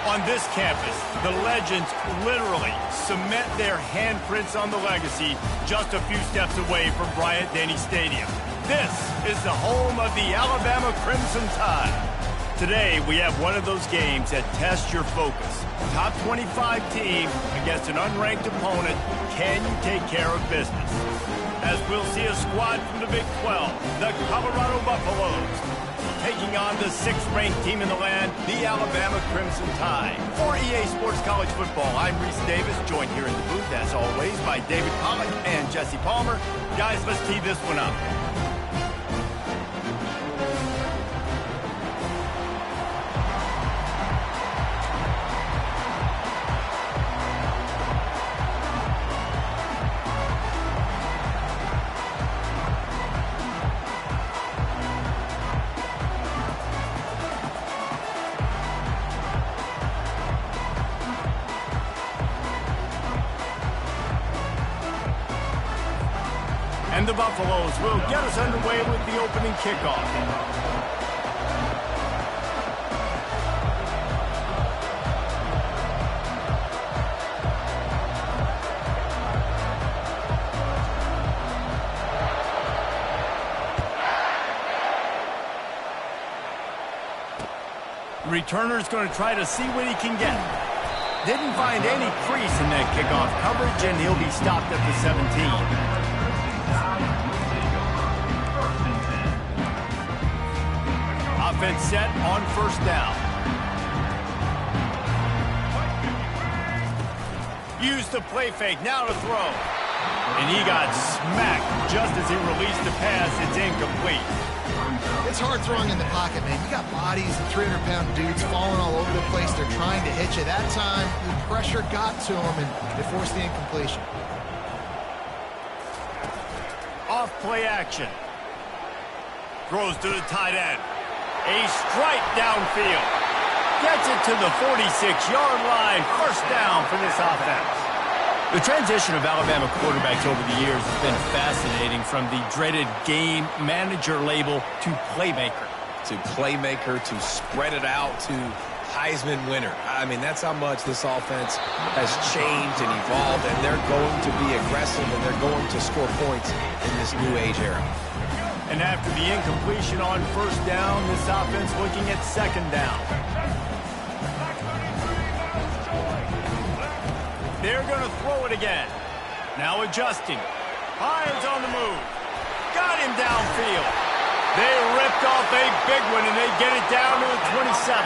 On this campus, the legends literally cement their handprints on the legacy just a few steps away from Bryant-Denny Stadium. This is the home of the Alabama Crimson Tide. Today, we have one of those games that tests your focus. Top 25 team against an unranked opponent. Can you take care of business? As we'll see a squad from the Big 12, the Colorado Buffaloes, taking on the 6th-ranked team in the land, the Alabama Crimson Tide. For EA Sports College Football, I'm Reese Davis, joined here in the booth, as always, by David Pollack and Jesse Palmer. Guys, let's tee this one up. And the Buffaloes will get us underway with the opening kickoff. The returner's going to try to see what he can get. Didn't find any crease in that kickoff coverage, and he'll be stopped at the 17. Offense set on first down. Used the play fake, now to throw. And he got smacked just as he released the pass. It's incomplete. It's hard throwing in the pocket, man. You got bodies and 300-pound dudes falling all over the place. They're trying to hit you. That time, the pressure got to him, and it forced the incompletion. Off play action. Throws to the tight end. A strike downfield. Gets it to the 46-yard line. First down for this offense. The transition of Alabama quarterbacks over the years has been fascinating, from the dreaded game manager label to playmaker. To spread it out to Heisman winner. I mean, that's how much this offense has changed and evolved, and they're going to be aggressive, and they're going to score points in this new age era. And after the incompletion on first down, this offense looking at second down. They're going to throw it again. Now adjusting. Hines on the move. Got him downfield. They ripped off a big one, and they get it down to the 27.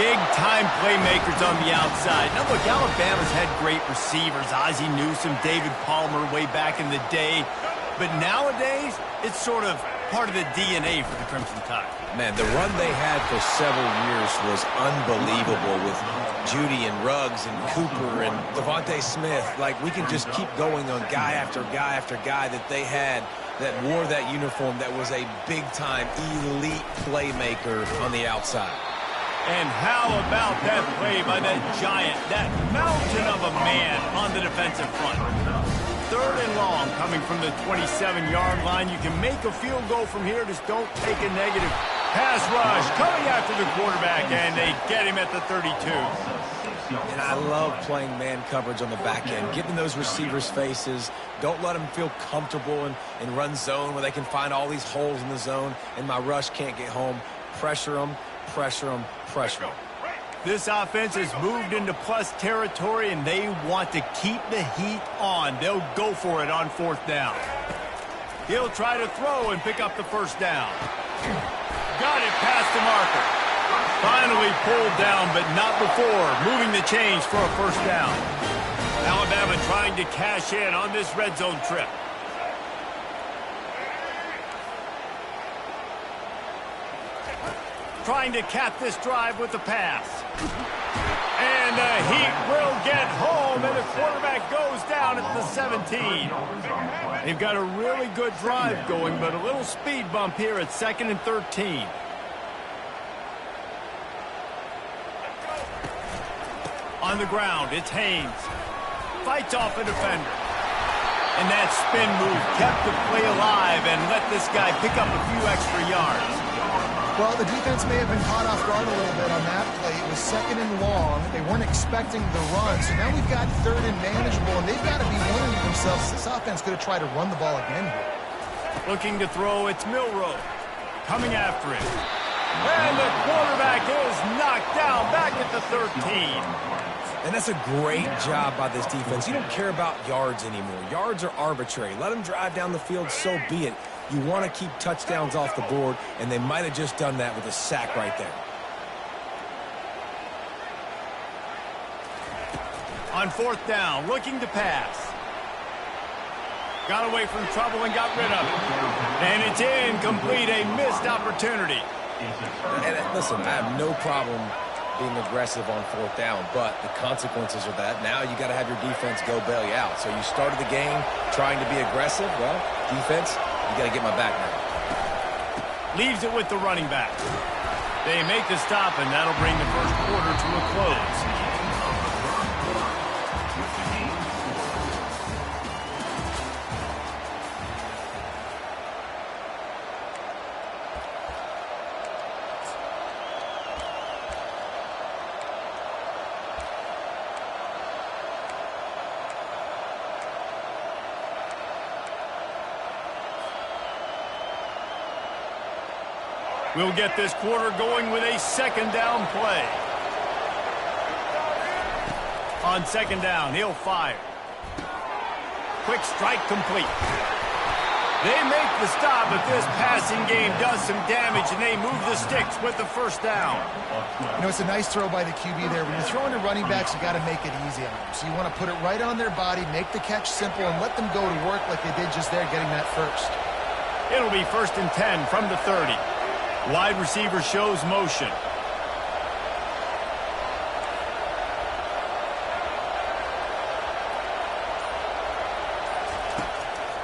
Big-time playmakers on the outside. Now, look, Alabama's had great receivers. Ozzie Newsome, David Palmer way back in the day. But nowadays, it's sort of part of the DNA for the Crimson Tide. Man, the run they had for several years was unbelievable with Judy and Ruggs and Cooper and Devontae Smith. Like, we can just keep going on guy after guy after guy that they had that wore that uniform, that was a big-time elite playmaker on the outside. And how about that play by that giant, that mountain of a man on the defensive front? Third and long, coming from the 27-yard line. You can make a field goal from here. Just don't take a negative. Pass rush coming after the quarterback, and they get him at the 32. And I love playing man coverage on the back end, getting those receivers' faces. Don't let them feel comfortable in run zone where they can find all these holes in the zone, and my rush can't get home. Pressure them, pressure them, pressure them. This offense has moved into plus territory, and they want to keep the heat on. They'll go for it on fourth down. He'll try to throw and pick up the first down. Got it past the marker. Finally pulled down, but not before moving the chains for a first down. Alabama trying to cash in on this red zone trip. Trying to cap this drive with the pass. And the heat will get home, and the quarterback goes down at the 17. They've got a really good drive going, but a little speed bump here at 2nd and 13. On the ground, it's Haynes. Fights off a defender. And that spin move kept the play alive and let this guy pick up a few extra yards. Well, the defense may have been caught off guard a little bit on that play. It was 2nd and long. They weren't expecting the run, so now we've got 3rd and manageable, and they've got to be wondering to themselves, this offense going to try to run the ball again here. Looking to throw, it's Milroe. Coming after it. And the quarterback is knocked down back at the 13. And that's a great job by this defense. You don't care about yards anymore. Yards are arbitrary. Let them drive down the field, so be it. You want to keep touchdowns off the board, and they might have just done that with a sack right there. On 4th down, looking to pass. Got away from trouble and got rid of it. And it's incomplete, a missed opportunity. And listen, I have no problem being aggressive on 4th down, but the consequences of that, now you got to have your defense go bail you out. So you started the game trying to be aggressive. Well, defense, you got to get my back now. Leaves it with the running back. They make the stop, and that'll bring the first quarter to a close. We'll get this quarter going with a 2nd down play. On 2nd down, he'll fire. Quick strike complete. They make the stop, but this passing game does some damage, and they move the sticks with the 1st down. You know, it's a nice throw by the QB there. When you're throwing to running backs, you got to make it easy on them. So you want to put it right on their body, make the catch simple, and let them go to work like they did just there, getting that first. It'll be 1st and 10 from the 30. Wide receiver shows motion.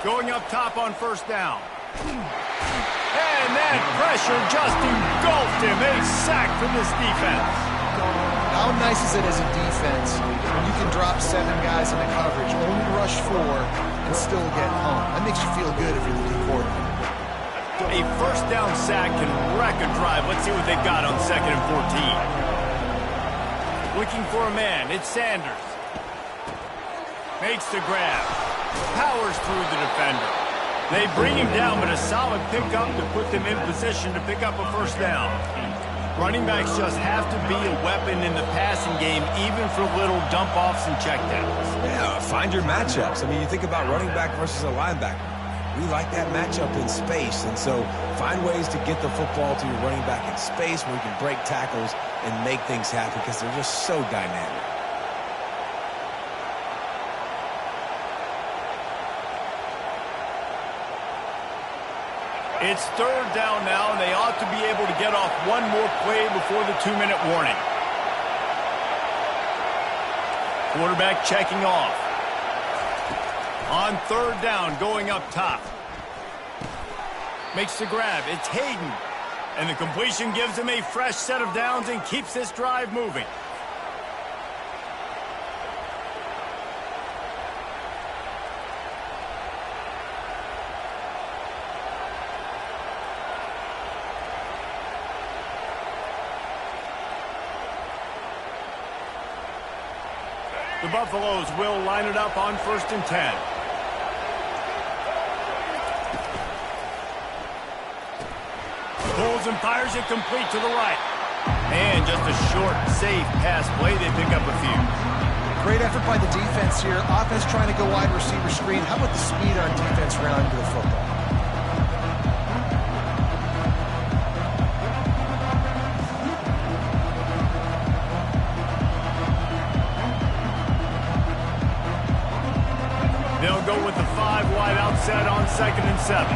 Going up top on 1st down. And that pressure just engulfed him. A sack from this defense. How nice is it as a defense when you can drop 7 guys into coverage, only rush 4, and still get home? That makes you feel good if you're the D coordinator. A 1st down sack can wreck a drive. Let's see what they've got on 2nd and 14. Looking for a man. It's Sanders. Makes the grab. Powers through the defender. They bring him down, but a solid pickup to put them in position to pick up a 1st down. Running backs just have to be a weapon in the passing game, even for little dump-offs and checkdowns. Yeah, find your matchups. I mean, you think about running back versus a linebacker. We like that matchup in space, and so find ways to get the football to your running back in space where you can break tackles and make things happen because they're just so dynamic. It's 3rd down now, and they ought to be able to get off one more play before the 2-minute warning. Quarterback checking off. On 3rd down, going up top. Makes the grab. It's Hayden. And the completion gives him a fresh set of downs and keeps this drive moving. The Buffaloes will line it up on 1st and 10. Pulls and fires it complete to the right. And just a short, safe pass play. They pick up a few. Great effort by the defense here. Offense trying to go wide receiver screen. How about the speed on defense around to the football? They'll go with the 5 wide outset on 2nd and 7.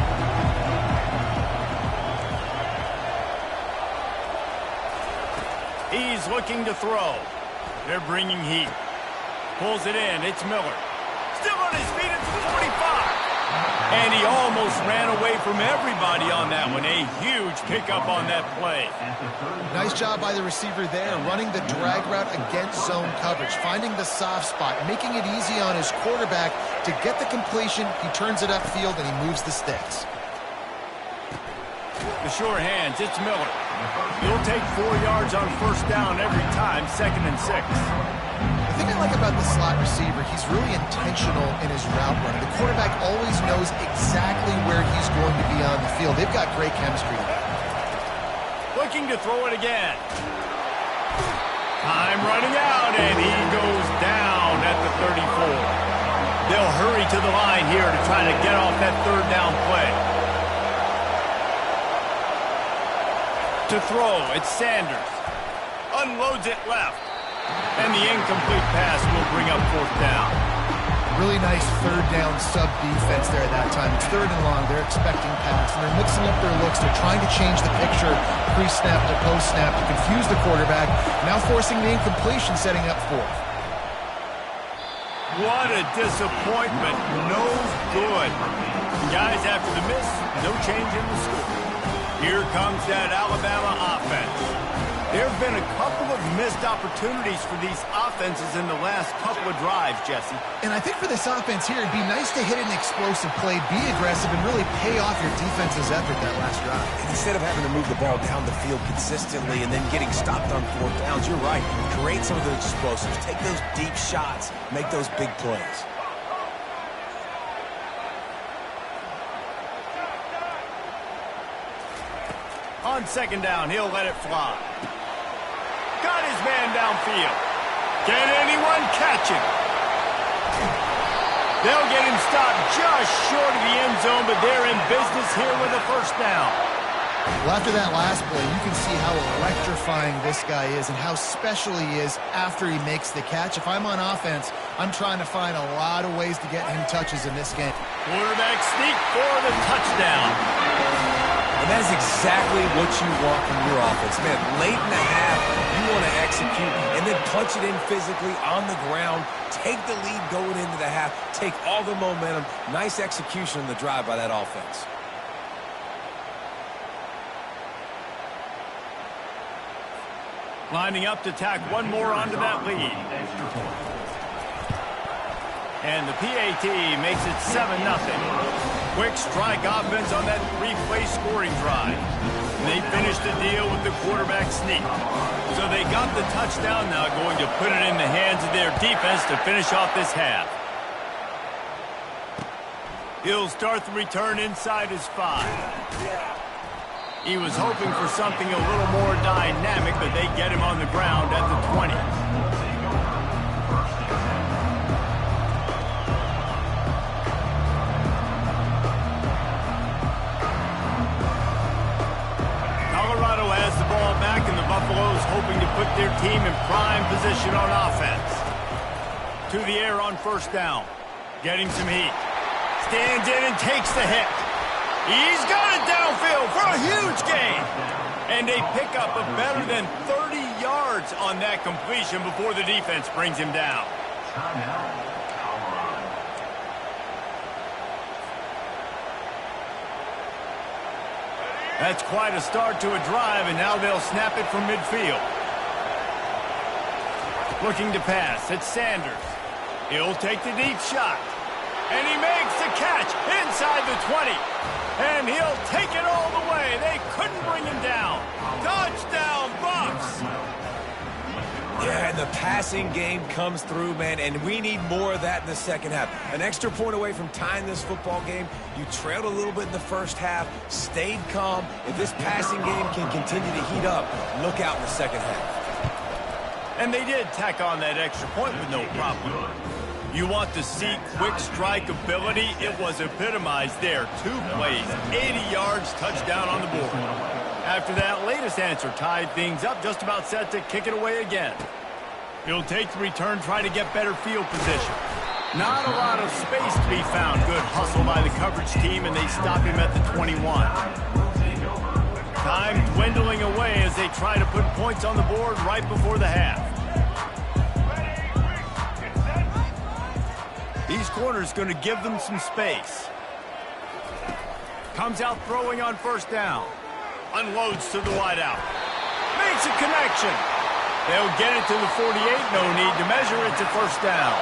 He's looking to throw. They're bringing heat. Pulls it in. It's Miller. Still on his feet at the 45. And he almost ran away from everybody on that one. A huge pickup on that play. Nice job by the receiver there, running the drag route against zone coverage, finding the soft spot, making it easy on his quarterback to get the completion. He turns it upfield and he moves the sticks. The sure hands. It's Miller. He'll take 4 yards on first down every time, 2nd and 6. The thing I like about the slot receiver, he's really intentional in his route running. The quarterback always knows exactly where he's going to be on the field. They've got great chemistry. Looking to throw it again. Time running out, and he goes down at the 34. They'll hurry to the line here to try to get off that 3rd down play. To throw, it's Sanders. Unloads it left. And the incomplete pass will bring up 4th down. Really nice 3rd down sub defense there at that time. It's 3rd and long. They're expecting pass, and they're mixing up their looks. They're trying to change the picture pre-snap to post-snap to confuse the quarterback, now forcing the incompletion, setting up 4th. What a disappointment. No good. Guys, after the miss, no change in the score. Here comes that Alabama offense. There have been a couple of missed opportunities for these offenses in the last couple of drives, Jesse. And I think for this offense here, it'd be nice to hit an explosive play, be aggressive, and really pay off your defense's effort that last drive. And instead of having to move the ball down the field consistently and then getting stopped on 4th downs, you're right. Create some of those explosives. Take those deep shots. Make those big plays. On 2nd down, he'll let it fly. Got his man downfield. Can anyone catch him? They'll get him stopped just short of the end zone, but they're in business here with a 1st down. Well, after that last play, you can see how electrifying this guy is and how special he is after he makes the catch. If I'm on offense, I'm trying to find a lot of ways to get him touches in this game. Quarterback sneak for the touchdown. And that is exactly what you want from your offense. Man, late in the half, you want to execute and then punch it in physically on the ground. Take the lead going into the half. Take all the momentum. Nice execution on the drive by that offense. Lining up to tack one more onto that lead. And the PAT makes it 7-0. Quick strike offense on that 3-play scoring drive. They finished the deal with the quarterback sneak. So they got the touchdown now, going to put it in the hands of their defense to finish off this half. He'll start the return inside his 5. He was hoping for something a little more dynamic, but they get him on the ground at the 20. Colorado has the ball back, and the Buffaloes hoping to put their team in prime position on offense. To the air on 1st down. Getting some heat. Stands in and takes the hit. He's got it downfield for a huge gain. And they pick up a better than 30 yards on that completion before the defense brings him down. That's quite a start to a drive, and now they'll snap it from midfield. Looking to pass, it's Sanders. He'll take the deep shot. And he makes the catch inside the 20. And he'll take it all the way. They couldn't bring him down. Touchdown, Bucs! Yeah, and the passing game comes through, man, and we need more of that in the second half. An extra point away from tying this football game. You trailed a little bit in the first half, stayed calm. If this passing game can continue to heat up, look out in the second half. And they did tack on that extra point with no problem. You want to see quick strike ability? It was epitomized there. 2 plays, 80 yards, touchdown on the board. After that latest answer tied things up, just about set to kick it away again. He'll take the return, try to get better field position. Not a lot of space to be found. Good hustle by the coverage team, and they stop him at the 21. Time dwindling away as they try to put points on the board right before the half. These corners going to give them some space. Comes out throwing on 1st down. Unloads to the wideout. Makes a connection. They'll get it to the 48. No need to measure it to 1st down.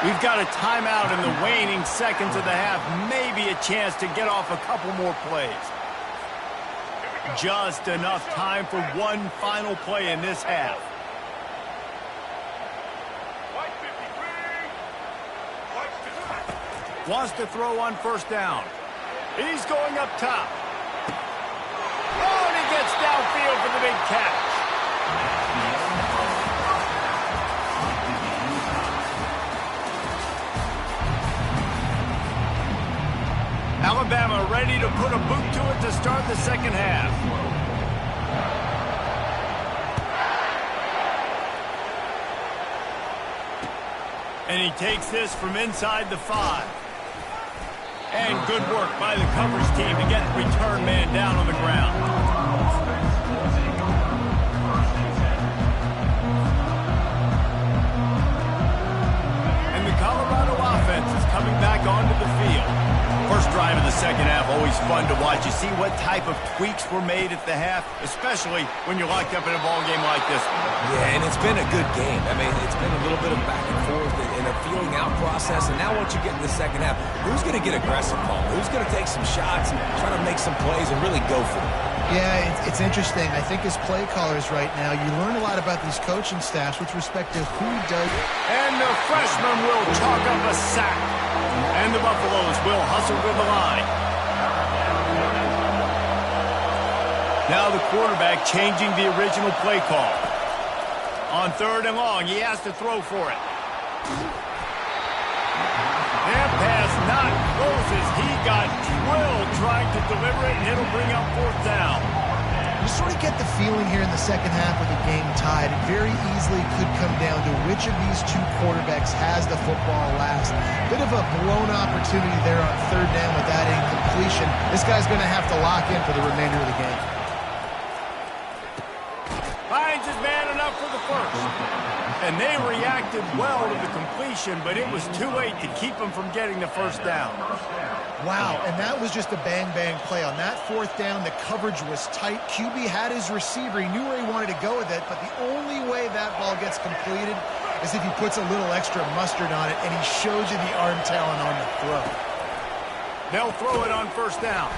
We've got a timeout in the waning seconds of the half. Maybe a chance to get off a couple more plays. Just enough time for one final play in this half. Wants to throw on first down. He's going up top. Oh, and he gets downfield for the big catch. Alabama ready to put a boot to it to start the second half. And he takes this from inside the 5. And good work by the coverage team to get the return man down on the ground. And the Colorado offense is coming back onto the field. First drive of the second half, always fun to watch. You see what type of tweaks were made at the half, especially when you're locked up in a ball game like this one. Yeah, and it's been a good game. I mean, it's been a little bit of back and forth and a feeling out process. And now once you get in the second half, who's going to get aggressive, Paul? Who's going to take some shots and try to make some plays and really go for it? Yeah, it's interesting. I think as play callers right now, you learn a lot about these coaching staffs with respect to who does. And the freshman will chalk up a sack. And the Buffaloes will hustle to the line. Now the quarterback changing the original play call. On third and long, he has to throw for it. And pass not close as he got drilled trying to deliver it, and it'll bring up fourth down. You sort of get the feeling here in the second half of the game tied. It very easily could come down to which of these two quarterbacks has the football last. Bit of a blown opportunity there on third down with that incompletion. This guy's going to have to lock in for the remainder of the game. Finds his man enough for the first. And they reacted well to the completion, but it was too late to keep him from getting the first down. Wow, and that was just a bang-bang play. On that fourth down, the coverage was tight. QB had his receiver. He knew where he wanted to go with it, but the only way that ball gets completed is if he puts a little extra mustard on it, and he shows you the arm talent on the throw. They'll throw it on first down.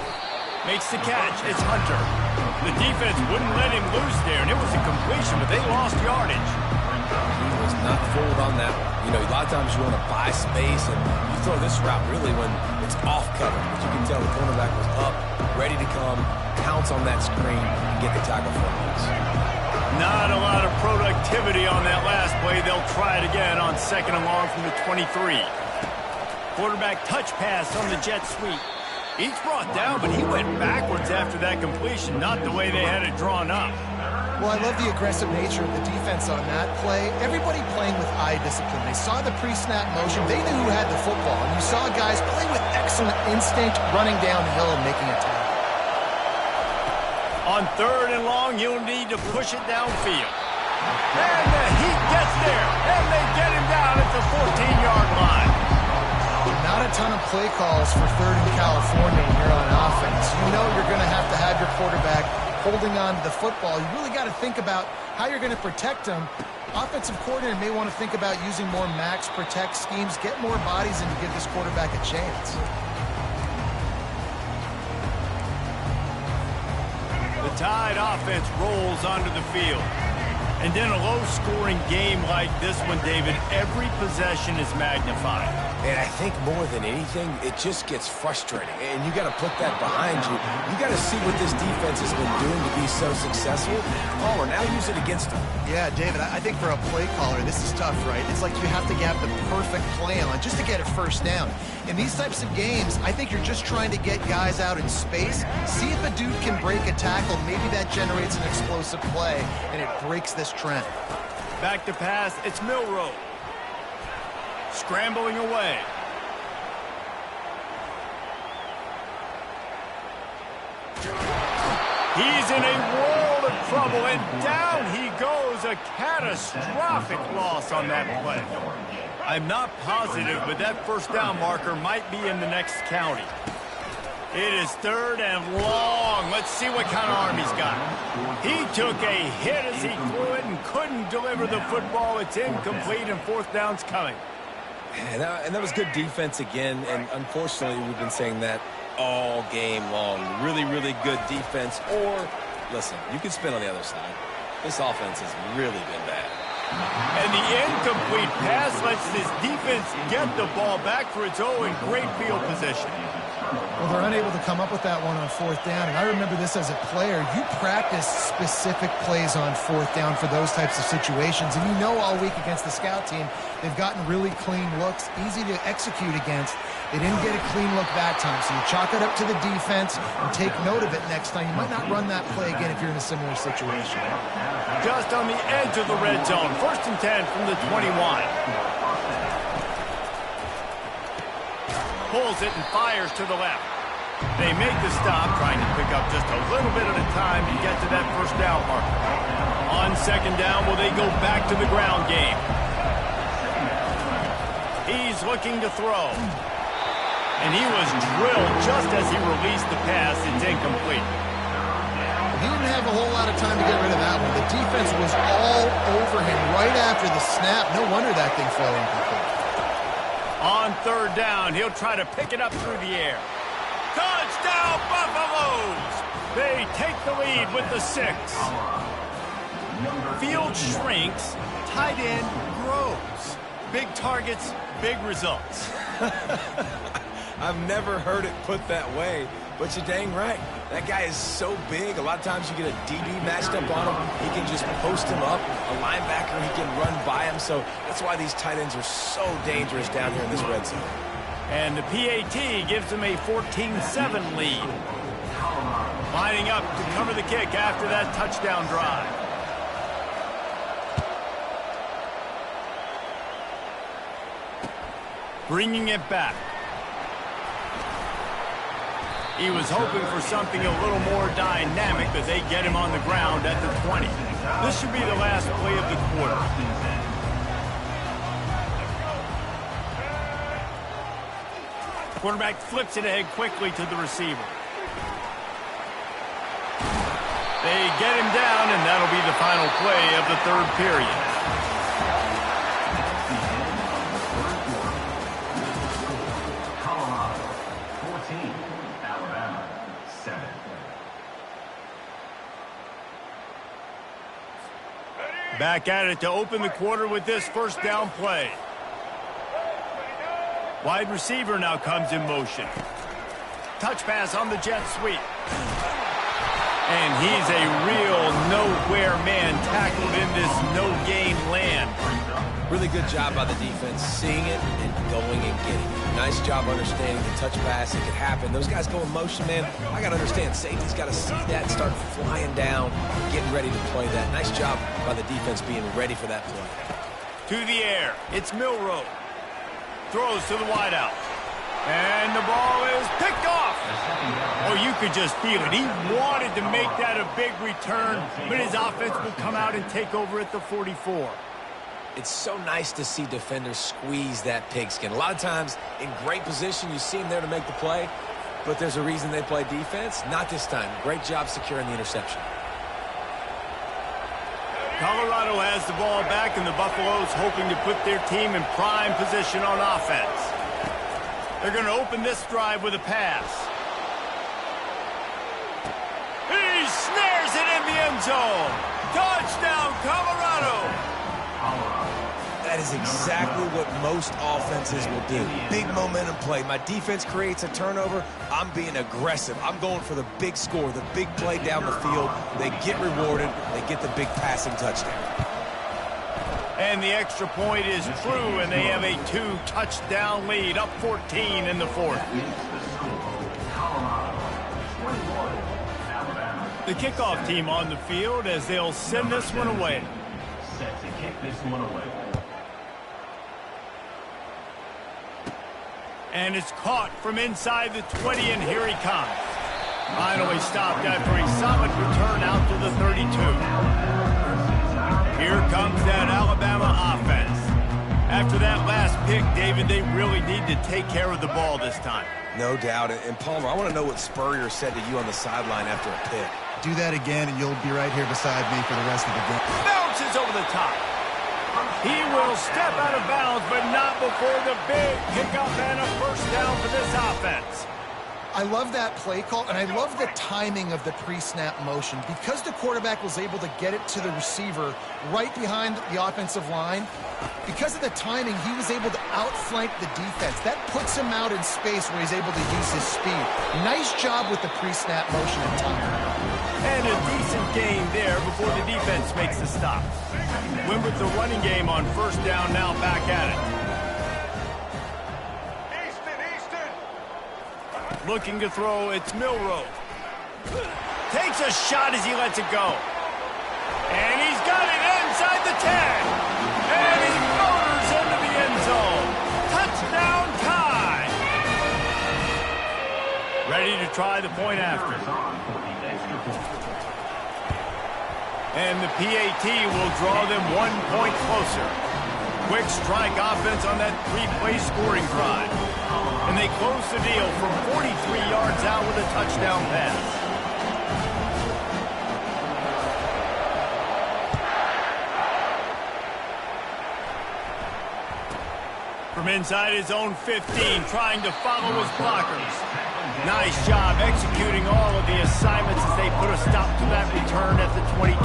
Makes the catch. It's Hunter. The defense wouldn't let him loose there, and it was a completion, but they lost yardage. He was not fooled on that one. You know, a lot of times you want to buy space, and you throw this route really when it's off cover. But you can tell the cornerback was up, ready to come, pounce on that screen, and get the tackle for him. Not a lot of productivity on that last play. They'll try it again on second and long from the 23. Quarterback touch pass on the jet sweep. He's brought down, but he went backwards after that completion, not the way they had it drawn up. Well, I love the aggressive nature of the defense on that play. Everybody playing with eye discipline. They saw the pre-snap motion. They knew who had the football. And you saw guys play with excellent instinct, running downhill and making a tackle. On third and long, you'll need to push it downfield. And the Heat gets there, and they get him down at the 14-yard line. Not a ton of play calls for third in California when you're on offense. You know you're going to have your quarterback holding on to the football. You really got to think about how you're going to protect him. Offensive coordinator may want to think about using more max protect schemes, get more bodies, and to give this quarterback a chance. The Tide offense rolls onto the field. And in a low-scoring game like this one, David, every possession is magnified. And I think more than anything, it just gets frustrating. And you got to put that behind you. You got to see what this defense has been doing to be so successful. Caller, now use it against them. Yeah, David, I think for a play caller, this is tough, right? It's like you have to have the perfect play on just to get a first down. In these types of games, I think you're just trying to get guys out in space, see if a dude can break a tackle. Maybe that generates an explosive play, and it breaks this trend. Back to pass, it's Milroe. Scrambling away. He's in a world of trouble, and down he goes. A catastrophic loss on that play. I'm not positive, but that first down marker might be in the next county. It is third and long. Let's see what kind of arm he's got. He took a hit as he threw it and couldn't deliver the football. It's incomplete, and fourth down's coming. And that was good defense again, and unfortunately we've been saying that all game long. Really, really good defense, or, listen, you can spin on the other side. This offense has really been bad. And the incomplete pass lets this defense get the ball back for its own great field position. Well, they're unable to come up with that one on fourth down, and I remember this as a player. You practice specific plays on fourth down for those types of situations, and you know all week against the scout team, they've gotten really clean looks, easy to execute against. They didn't get a clean look that time, so you chalk it up to the defense and take note of it next time. You might not run that play again if you're in a similar situation. Just on the edge of the red zone, 1st and 10 from the 21. Pulls it and fires to the left. They make the stop, trying to pick up just a little bit at a time to get to that first down marker. On 2nd down, will they go back to the ground game? He's looking to throw. And he was drilled just as he released the pass. It's incomplete. He didn't have a whole lot of time to get rid of that one. The defense was all over him right after the snap. No wonder that thing fell incomplete. On 3rd down, he'll try to pick it up through the air. Touchdown, Buffaloes! They take the lead with the 6. Field shrinks, tight end grows. Big targets, big results. I've never heard it put that way, but you're dang right. That guy is so big. A lot of times you get a DB matched up on him. He can just post him up. A linebacker, he can run by him. So that's why these tight ends are so dangerous down here in this red zone. And the PAT gives them a 14-7 lead. Lining up to cover the kick after that touchdown drive. Bringing it back. He was hoping for something a little more dynamic, but they get him on the ground at the 20. This should be the last play of the quarter. Quarterback flips it ahead quickly to the receiver. They get him down, and that'll be the final play of the 3rd period. Back at it to open the quarter with this 1st down play. Wide receiver now comes in motion. Touch pass on the jet sweep. And he's a real nowhere man tackled in this no-gain land. Really good job by the defense, seeing it and going and getting it. Nice job understanding the touch pass. It could happen. Those guys go in motion, man. I got to understand, safety's got to see that and start flying down, getting ready to play that. Nice job by the defense being ready for that play. To the air, it's Milroe. Throws to the wideout. And the ball is picked off. Oh, you could just feel it. He wanted to make that a big return, but his offense will come out and take over at the 44. It's so nice to see defenders squeeze that pigskin. A lot of times, in great position, you see them there to make the play, but there's a reason they play defense. Not this time. Great job securing the interception. Colorado has the ball back, and the Buffaloes hoping to put their team in prime position on offense. They're going to open this drive with a pass. He snares it in the end zone. Touchdown, Colorado. That is exactly what most offenses will do. Big momentum play. My defense creates a turnover. I'm being aggressive. I'm going for the big score, the big play down the field. They get rewarded. They get the big passing touchdown. And the extra point is true, and they have a 2-touchdown lead, up 14 in the 4th. The kickoff team on the field as they'll send this one away. Set to kick this one away. And it's caught from inside the 20, and here he comes. Finally stopped after a solid return out to the 32. Here comes that Alabama offense. After that last pick, David, they really need to take care of the ball this time. No doubt. And Palmer, I want to know what Spurrier said to you on the sideline after a pick. Do that again, and you'll be right here beside me for the rest of the game. Bounces over the top. He will step out of bounds, but not before the big pickup and a first down for this offense. I love that play call, and I love the timing of the pre-snap motion. Because the quarterback was able to get it to the receiver right behind the offensive line, because of the timing, he was able to outflank the defense. That puts him out in space where he's able to use his speed. Nice job with the pre-snap motion and timing. And a decent gain there before the defense makes the stop. Win with the running game on first down, now back at it. Looking to throw, it's Milroe. Takes a shot as he lets it go. And he's got it inside the 10. And he motors into the end zone. Touchdown tie. Ready to try the point after. And the PAT will draw them 1 point closer. Quick strike offense on that 3-play scoring drive. And they close the deal from 43 yards out with a touchdown pass. From inside his own 15, trying to follow his blockers. Nice job executing all of the assignments as they put a stop to that return at the 22.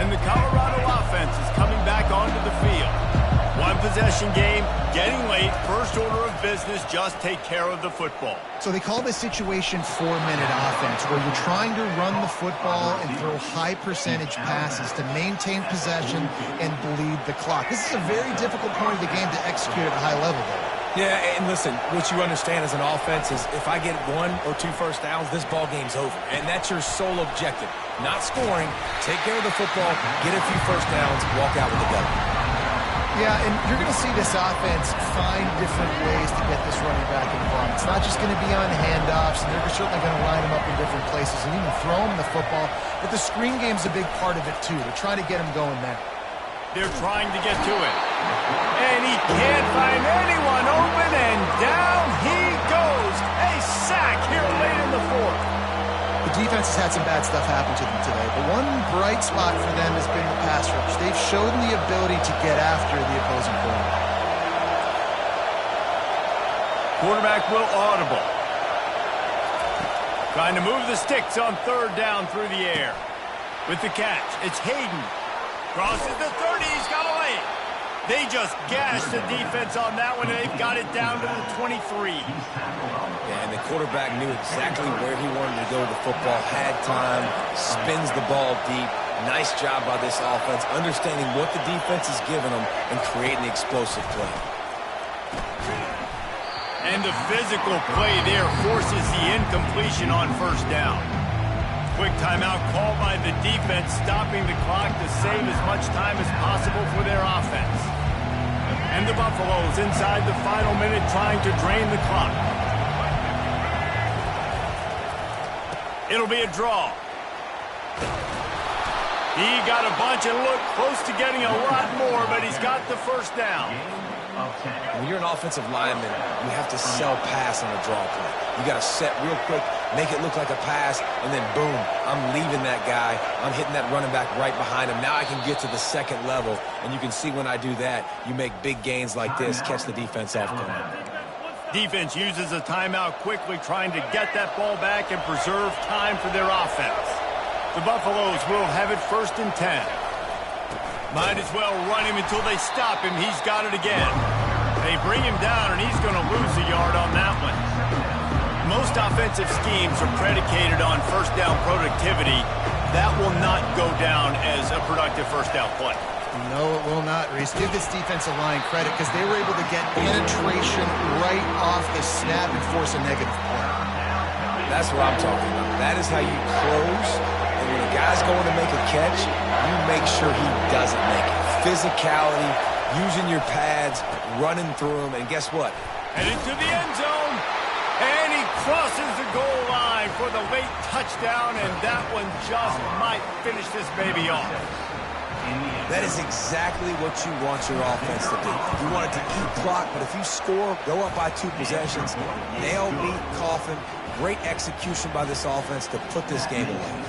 And the Colorado offense is coming back onto the field. One possession game, getting late, first order of business, just take care of the football. So they call this situation 4-minute offense, where you're trying to run the football and throw high percentage passes to maintain possession and bleed the clock. This is a very difficult point of the game to execute at a high level, though. Yeah, and listen, what you understand as an offense is if I get 1 or 2 first downs, this ball game's over. And that's your sole objective. Not scoring, take care of the football, get a few first downs, walk out with the W. Yeah, and you're going to see this offense find different ways to get this running back involved. It's not just going to be on handoffs, and they're certainly going to line him up in different places and even throw him the football. But the screen game's a big part of it, too. They're trying to get him going now. They're trying to get to it. And he can't find anyone open, and down he goes. A sack here late in the fourth. The defense has had some bad stuff happen to them today, but one bright spot for them has been the pass rush. They've shown the ability to get after the opposing quarterback. Quarterback will audible. Trying to move the sticks on third down through the air. With the catch, it's Hayden. Crosses the 30, he's got away. They just gashed the defense on that one, and they've got it down to the 23. Yeah, and the quarterback knew exactly where he wanted to go with the football, had time, spins the ball deep. Nice job by this offense, understanding what the defense is giving them and creating the explosive play. And the physical play there forces the incompletion on first down. Quick timeout called by the defense, stopping the clock to save as much time as possible for their offense. And the Buffaloes inside the final minute trying to drain the clock. It'll be a draw. He got a bunch and looked close to getting a lot more, but he's got the first down. When you're an offensive lineman, you have to sell pass on a draw play. You got to set real quick, make it look like a pass, and then boom, I'm leaving that guy. I'm hitting that running back right behind him. Now I can get to the second level, and you can see when I do that, you make big gains like this, catch the defense off guard. Defense uses a timeout quickly, trying to get that ball back and preserve time for their offense. The Buffaloes will have it 1st and 10. Might as well run him until they stop him. He's got it again. They bring him down, and he's going to lose a yard on that one. Most offensive schemes are predicated on first down productivity. That will not go down as a productive first down play. No, it will not, Reese. Give this defensive line credit because they were able to get penetration right off the snap and force a negative play. That's what I'm talking about. That is how you close. And when a guy's going to make a catch, you make sure he doesn't make it. Physicality, using your pads, running through them, and guess what? Headed to the end zone, and he crosses the goal line for the late touchdown, and that one just might finish this baby off. That is exactly what you want your offense to do. You want it to eat clock, but if you score, go up by 2 possessions, nail, meet, coffin, Great execution by this offense to put this game away.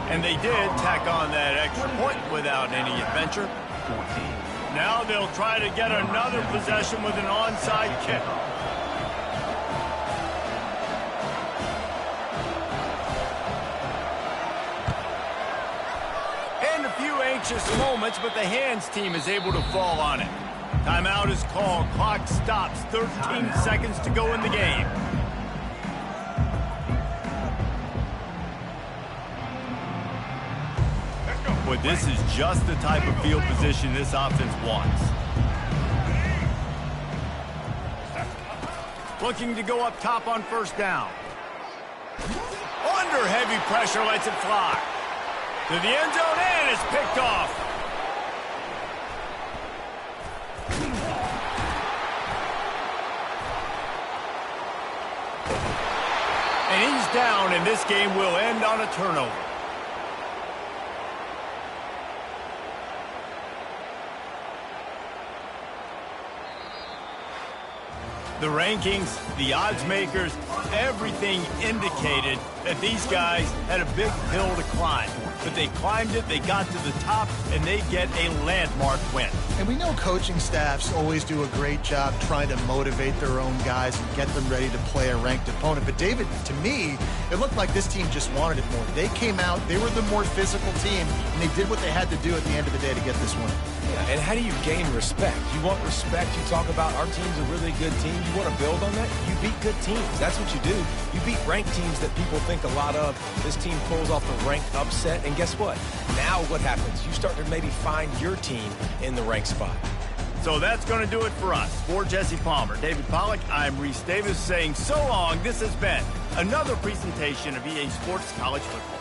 And they did tack on that extra point without any adventure. Now they'll try to get another possession with an onside kick. And a few anxious moments, but the hands team is able to fall on it. Timeout is called. Clock stops. 13 seconds to go in the game. But this is just the type of field position this offense wants. Looking to go up top on first down. Under heavy pressure, lets it fly. To the end zone, and it's picked off. And he's down, and this game will end on a turnover. The rankings, the odds makers, everything indicated that these guys had a big hill to climb. But they climbed it, they got to the top, and they get a landmark win. And we know coaching staffs always do a great job trying to motivate their own guys and get them ready to play a ranked opponent. But David, to me, it looked like this team just wanted it more. They came out, they were the more physical team, and they did what they had to do at the end of the day to get this win. Yeah, and how do you gain respect? You want respect, you talk about our team's a really good team. You want to build on that? You beat good teams. That's what you do. You beat ranked teams that people think a lot of. This team pulls off the ranked upset, and guess what? Now what happens? You start to maybe find your team in the ranked spot. So that's going to do it for us. For Jesse Palmer, David Pollack, I'm Reese Davis saying so long. This has been another presentation of EA Sports College Football.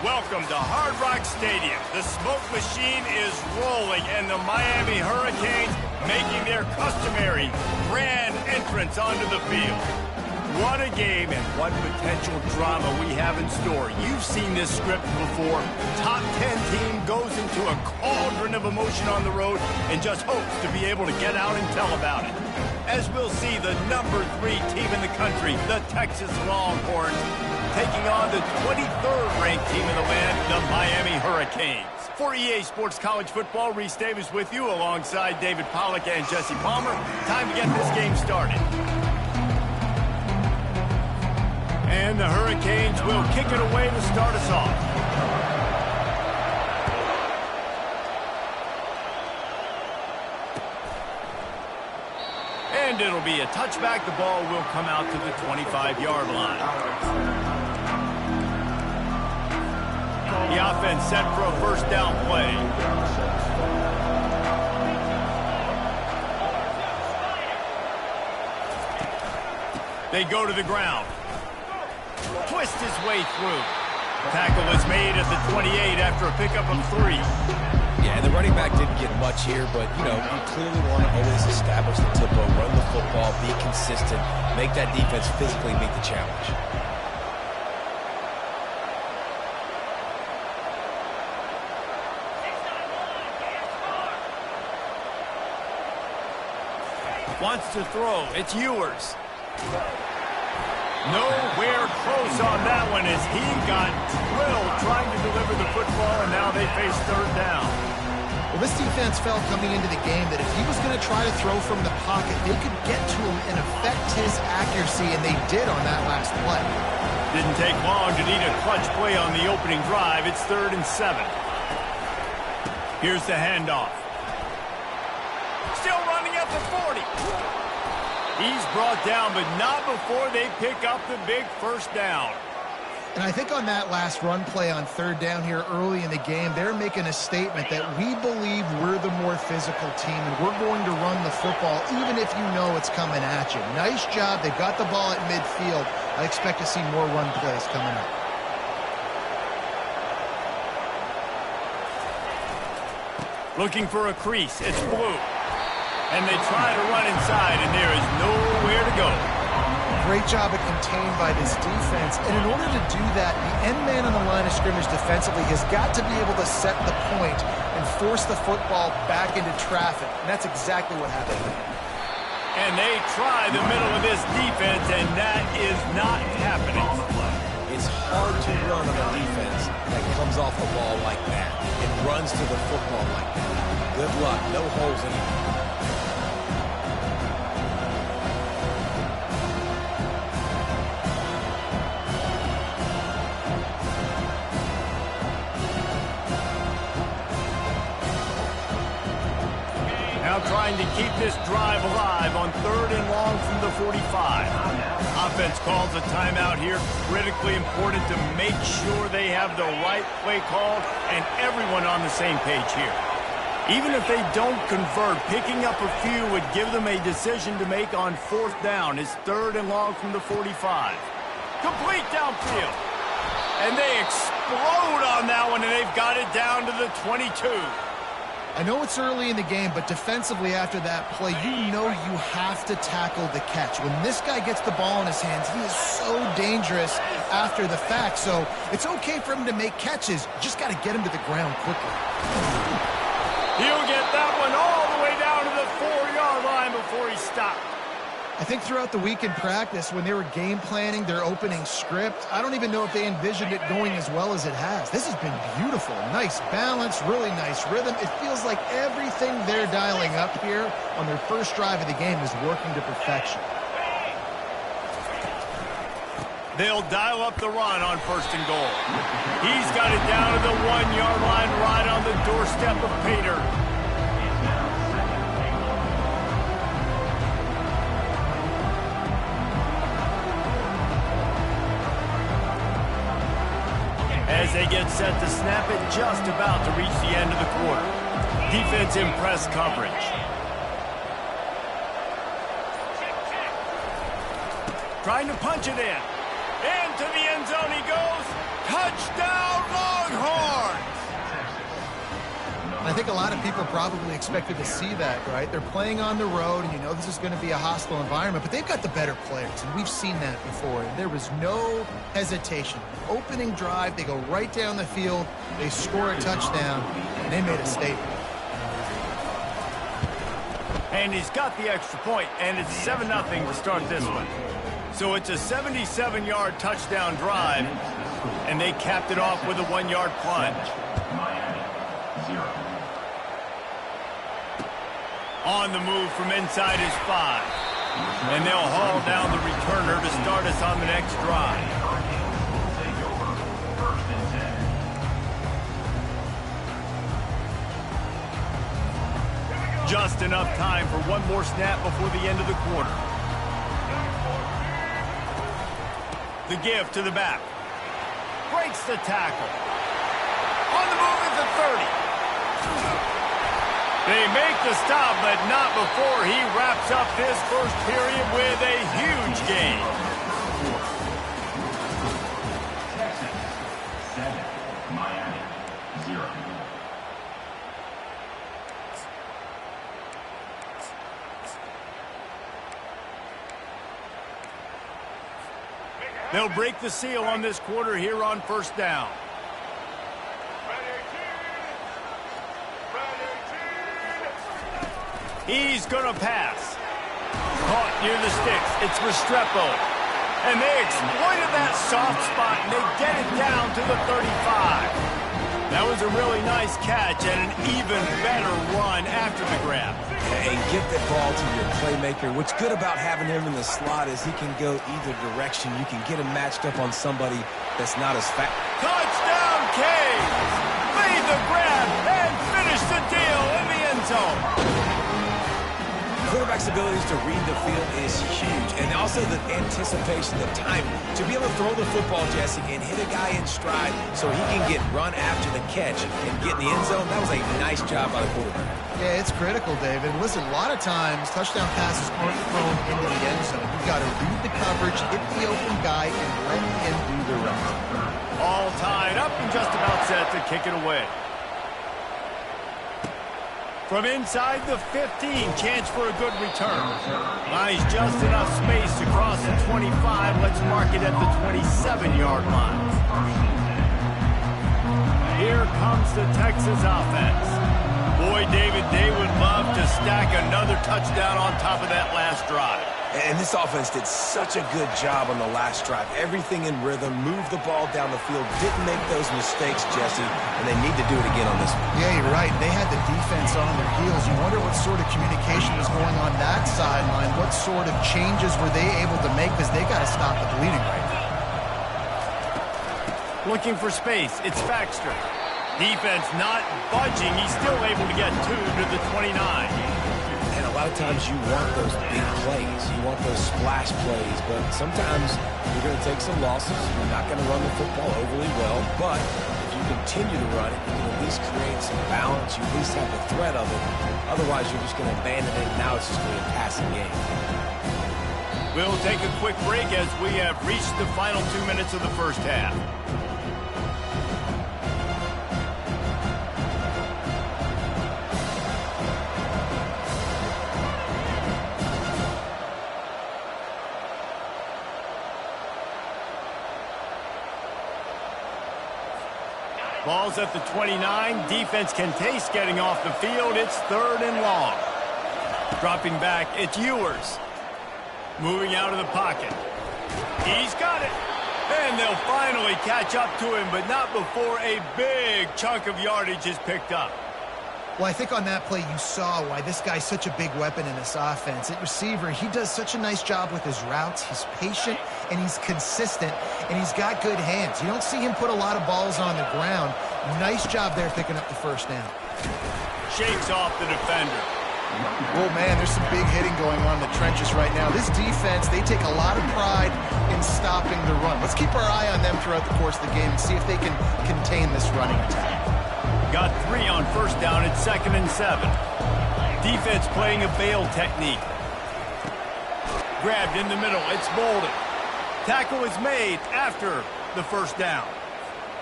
Welcome to Hard Rock Stadium. The smoke machine is rolling, and the Miami Hurricanes making their customary grand entrance onto the field. What a game and what potential drama we have in store. You've seen this script before. Top 10 team goes into a cauldron of emotion on the road and just hopes to be able to get out and tell about it. As we'll see the number 3 team in the country, the Texas Longhorns, taking on the 23rd ranked team in the land, the Miami Hurricanes. For EA Sports College Football, Reese Davis with you alongside David Pollack and Jesse Palmer. Time to get this game started. And the Hurricanes will kick it away to start us off. And it'll be a touchback. The ball will come out to the 25-yard line. The offense set for a first down play. They go to the ground. Twist his way through. Tackle is made at the 28 after a pickup of 3. Yeah, the running back didn't get much here, but, you know, you clearly want to always establish the tempo, run the football, be consistent, make that defense physically meet the challenge. Wants to throw. It's Ewers. Nowhere close on that one as he got drilled trying to deliver the football, and now they face third down. Well, this defense felt coming into the game that if he was going to try to throw from the pocket, they could get to him and affect his accuracy, and they did on that last play. Didn't take long to need a clutch play on the opening drive. It's 3rd and 7. Here's the handoff. Still running at the 40. He's brought down, but not before they pick up the big first down. And I think on that last run play on 3rd down here early in the game, they're making a statement that we believe we're the more physical team, and we're going to run the football even if you know it's coming at you. Nice job. They've got the ball at midfield. I expect to see more run plays coming up. Looking for a crease. It's blue. And they try to run inside, and there is nowhere to go. Great job of contained by this defense. And in order to do that, the end man on the line of scrimmage defensively has got to be able to set the point and force the football back into traffic. And that's exactly what happened. And they try the middle of this defense, and that is not happening. It's hard to run on a defense that comes off the ball like that and runs to the football like that. Good luck. No holes anymore. Trying to keep this drive alive on 3rd and long from the 45. Offense calls a timeout here. Critically important to make sure they have the right play called and everyone on the same page here. Even if they don't convert, picking up a few would give them a decision to make on 4th down. It's 3rd and long from the 45. Complete downfield. And they explode on that one, and they've got it down to the 22. I know it's early in the game, but defensively after that play, you know you have to tackle the catch. When this guy gets the ball in his hands, he is so dangerous after the fact. So it's okay for him to make catches. Just got to get him to the ground quickly. He'll get that one all the way down to the 4-yard line before he stopped. I think throughout the week in practice, when they were game planning their opening script, I don't even know if they envisioned it going as well as it has. This has been beautiful. Nice balance, really nice rhythm. It feels like everything they're dialing up here on their first drive of the game is working to perfection. They'll dial up the run on 1st and goal. He's got it down to the 1-yard line right on the doorstep of Pater. As they get set to snap it, just about to reach the end of the quarter. Defense in press coverage. Trying to punch it in. Into the end zone he goes. Touchdown, Longhorns! I think a lot of people probably expected to see that, right? They're playing on the road, and you know this is going to be a hostile environment, but they've got the better players, and we've seen that before. And there was no hesitation. Opening drive, they go right down the field, they score a touchdown, and they made a statement. And he's got the extra point, and it's 7-0 to start this one. So it's a 77-yard touchdown drive, and they capped it off with a 1-yard plunge. On the move from inside his 5. And they'll haul down the returner to start us on the next drive. Just enough time for one more snap before the end of the quarter. The give to the back. Breaks the tackle. On the move at the 30. They make the stop, but not before he wraps up this first period with a huge gain. Texans 7, Miami 0. They'll break the seal on this quarter here on first down. He's going to pass. Caught near the sticks. It's Restrepo. And they exploited that soft spot, and they get it down to the 35. That was a really nice catch and an even better run after the grab. And get that ball to your playmaker. What's good about having him in the slot is he can go either direction. You can get him matched up on somebody that's not as fast. Touchdown, Caves! Made the grab and finished the deal in the end zone. Quarterback's abilities to read the field is huge, and also the anticipation, the timing. To be able to throw the football, Jesse, and hit a guy in stride so he can get run after the catch and get in the end zone, that was a nice job by the quarterback. Yeah, it's critical, David. Listen, a lot of times touchdown passes aren't thrown into the end zone. You've got to read the coverage, hit the open guy, and let him do the rest. All tied up and just about set to kick it away. From inside the 15, chance for a good return. Buys just enough space to cross the 25. Let's mark it at the 27-yard line. Here comes the Texas offense. Boy, David, they would love to stack another touchdown on top of that last drive. And this offense did such a good job on the last drive. Everything in rhythm, moved the ball down the field, didn't make those mistakes, Jesse, and they need to do it again on this one. Yeah, you're right. They had the defense on their heels. You wonder what sort of communication was going on that sideline. What sort of changes were they able to make, because they got to stop the bleeding right now. Looking for space. It's Baxter. Defense not budging. He's still able to get 2 to the 29. And a lot of times you want those big plays. You want those splash plays. But sometimes you're going to take some losses. You're not going to run the football overly well. But if you continue to run it, you can at least create some balance. You at least have the threat of it. Otherwise, you're just going to abandon it. And now it's just going to be a passing game. We'll take a quick break as we have reached the final 2 minutes of the first half. Ball's at the 29. Defense can taste getting off the field. It's 3rd and long. Dropping back, it's Ewers. Moving out of the pocket. He's got it. And they'll finally catch up to him, but not before a big chunk of yardage is picked up. Well, I think on that play you saw why this guy's such a big weapon in this offense. At receiver, he does such a nice job with his routes. He's patient, and he's consistent, and he's got good hands. You don't see him put a lot of balls on the ground. Nice job there picking up the first down. Shakes off the defender. Oh, man, there's some big hitting going on in the trenches right now. This defense, they take a lot of pride in stopping the run. Let's keep our eye on them throughout the course of the game and see if they can contain this running attack. Got 3 on first down. It's 2nd and 7. Defense playing a bail technique. Grabbed in the middle. It's Bolden. Tackle is made after the first down.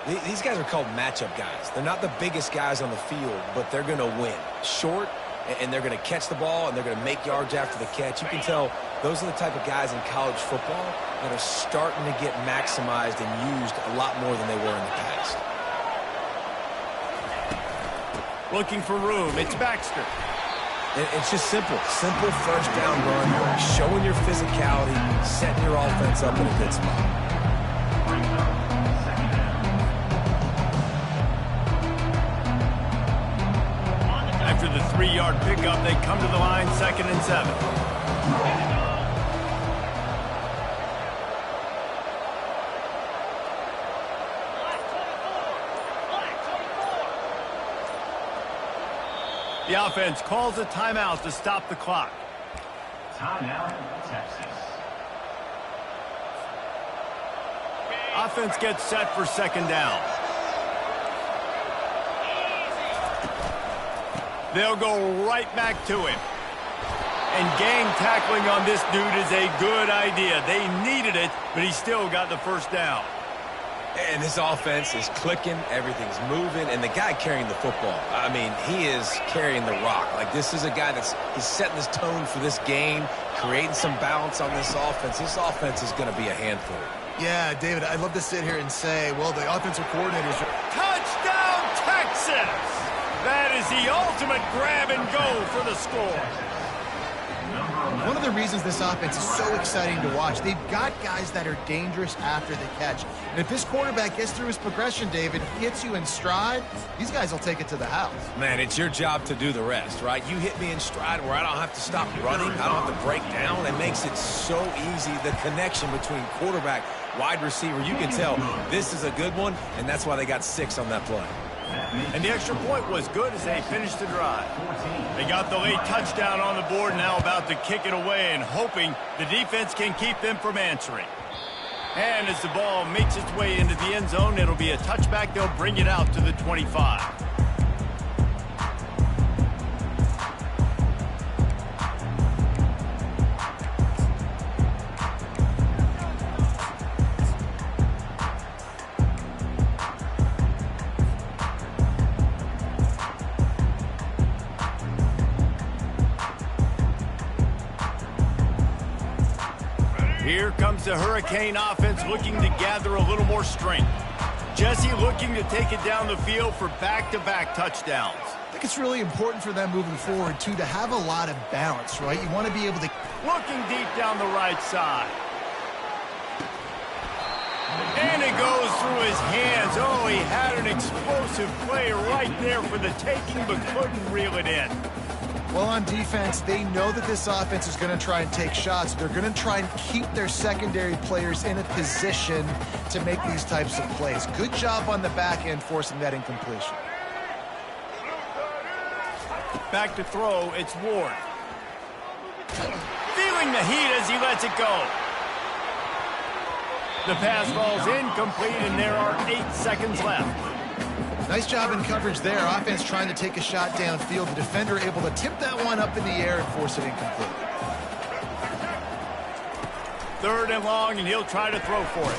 These guys are called matchup guys. They're not the biggest guys on the field, but they're going to win. Short, and they're going to catch the ball, and they're going to make yards after the catch. You can tell those are the type of guys in college football that are starting to get maximized and used a lot more than they were in the past. Looking for room. It's Baxter. It's just simple. Simple first down run, showing your physicality, setting your offense up in a good spot. After the 3-yard pickup, they come to the line, 2nd and 7. The offense calls a timeout to stop the clock. Timeout, Texas. Offense gets set for 2nd down. They'll go right back to him. And gang tackling on this dude is a good idea. They needed it, but he still got the first down. And this offense is clicking, everything's moving, and the guy carrying the football, I mean, he is carrying the rock. Like, this is a guy he's setting this tone for this game, creating some balance on this offense. This offense is going to be a handful. Yeah, David, I'd love to sit here and say, well, the offensive coordinators... Touchdown, Texas! That is the ultimate grab and go for the score. One of the reasons this offense is so exciting to watch, they've got guys that are dangerous after the catch. And if this quarterback gets through his progression, David, hits you in stride, these guys will take it to the house. Man, it's your job to do the rest, right? You hit me in stride where I don't have to stop running. I don't have to break down. It makes it so easy, the connection between quarterback, wide receiver. You can tell this is a good one, and that's why they got 6 on that play. And the extra point was good as they finished the drive. They got the late touchdown on the board, now about to kick it away and hoping the defense can keep them from answering. And as the ball makes its way into the end zone, it'll be a touchback. They'll bring it out to the 25. Here comes the Hurricane offense looking to gather a little more strength. Jesse looking to take it down the field for back-to-back touchdowns. I think it's really important for them moving forward, too, to have a lot of balance, right? You want to be able to... Looking deep down the right side. And it goes through his hands. Oh, he had an explosive play right there for the taking, but couldn't reel it in. Well, on defense, they know that this offense is going to try and take shots. They're going to try and keep their secondary players in a position to make these types of plays. Good job on the back end forcing that incompletion. Back to throw, it's Ward. Feeling the heat as he lets it go. The pass falls incomplete, and there are 8 seconds left. Nice job in coverage there. Offense trying to take a shot downfield. The defender able to tip that one up in the air and force it incomplete. 3rd and long, and he'll try to throw for it.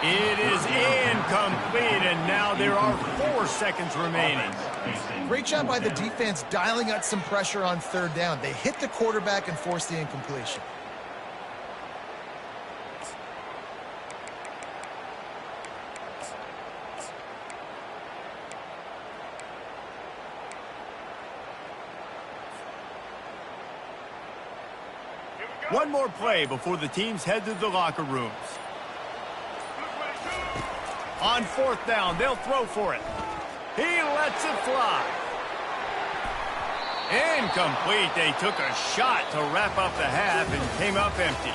It is incomplete, and now there are 4 seconds remaining. Great job by the defense dialing up some pressure on 3rd down. They hit the quarterback and forced the incompletion. One more play before the teams head to the locker rooms. On 4th down, they'll throw for it. He lets it fly. Incomplete. They took a shot to wrap up the half and came up empty.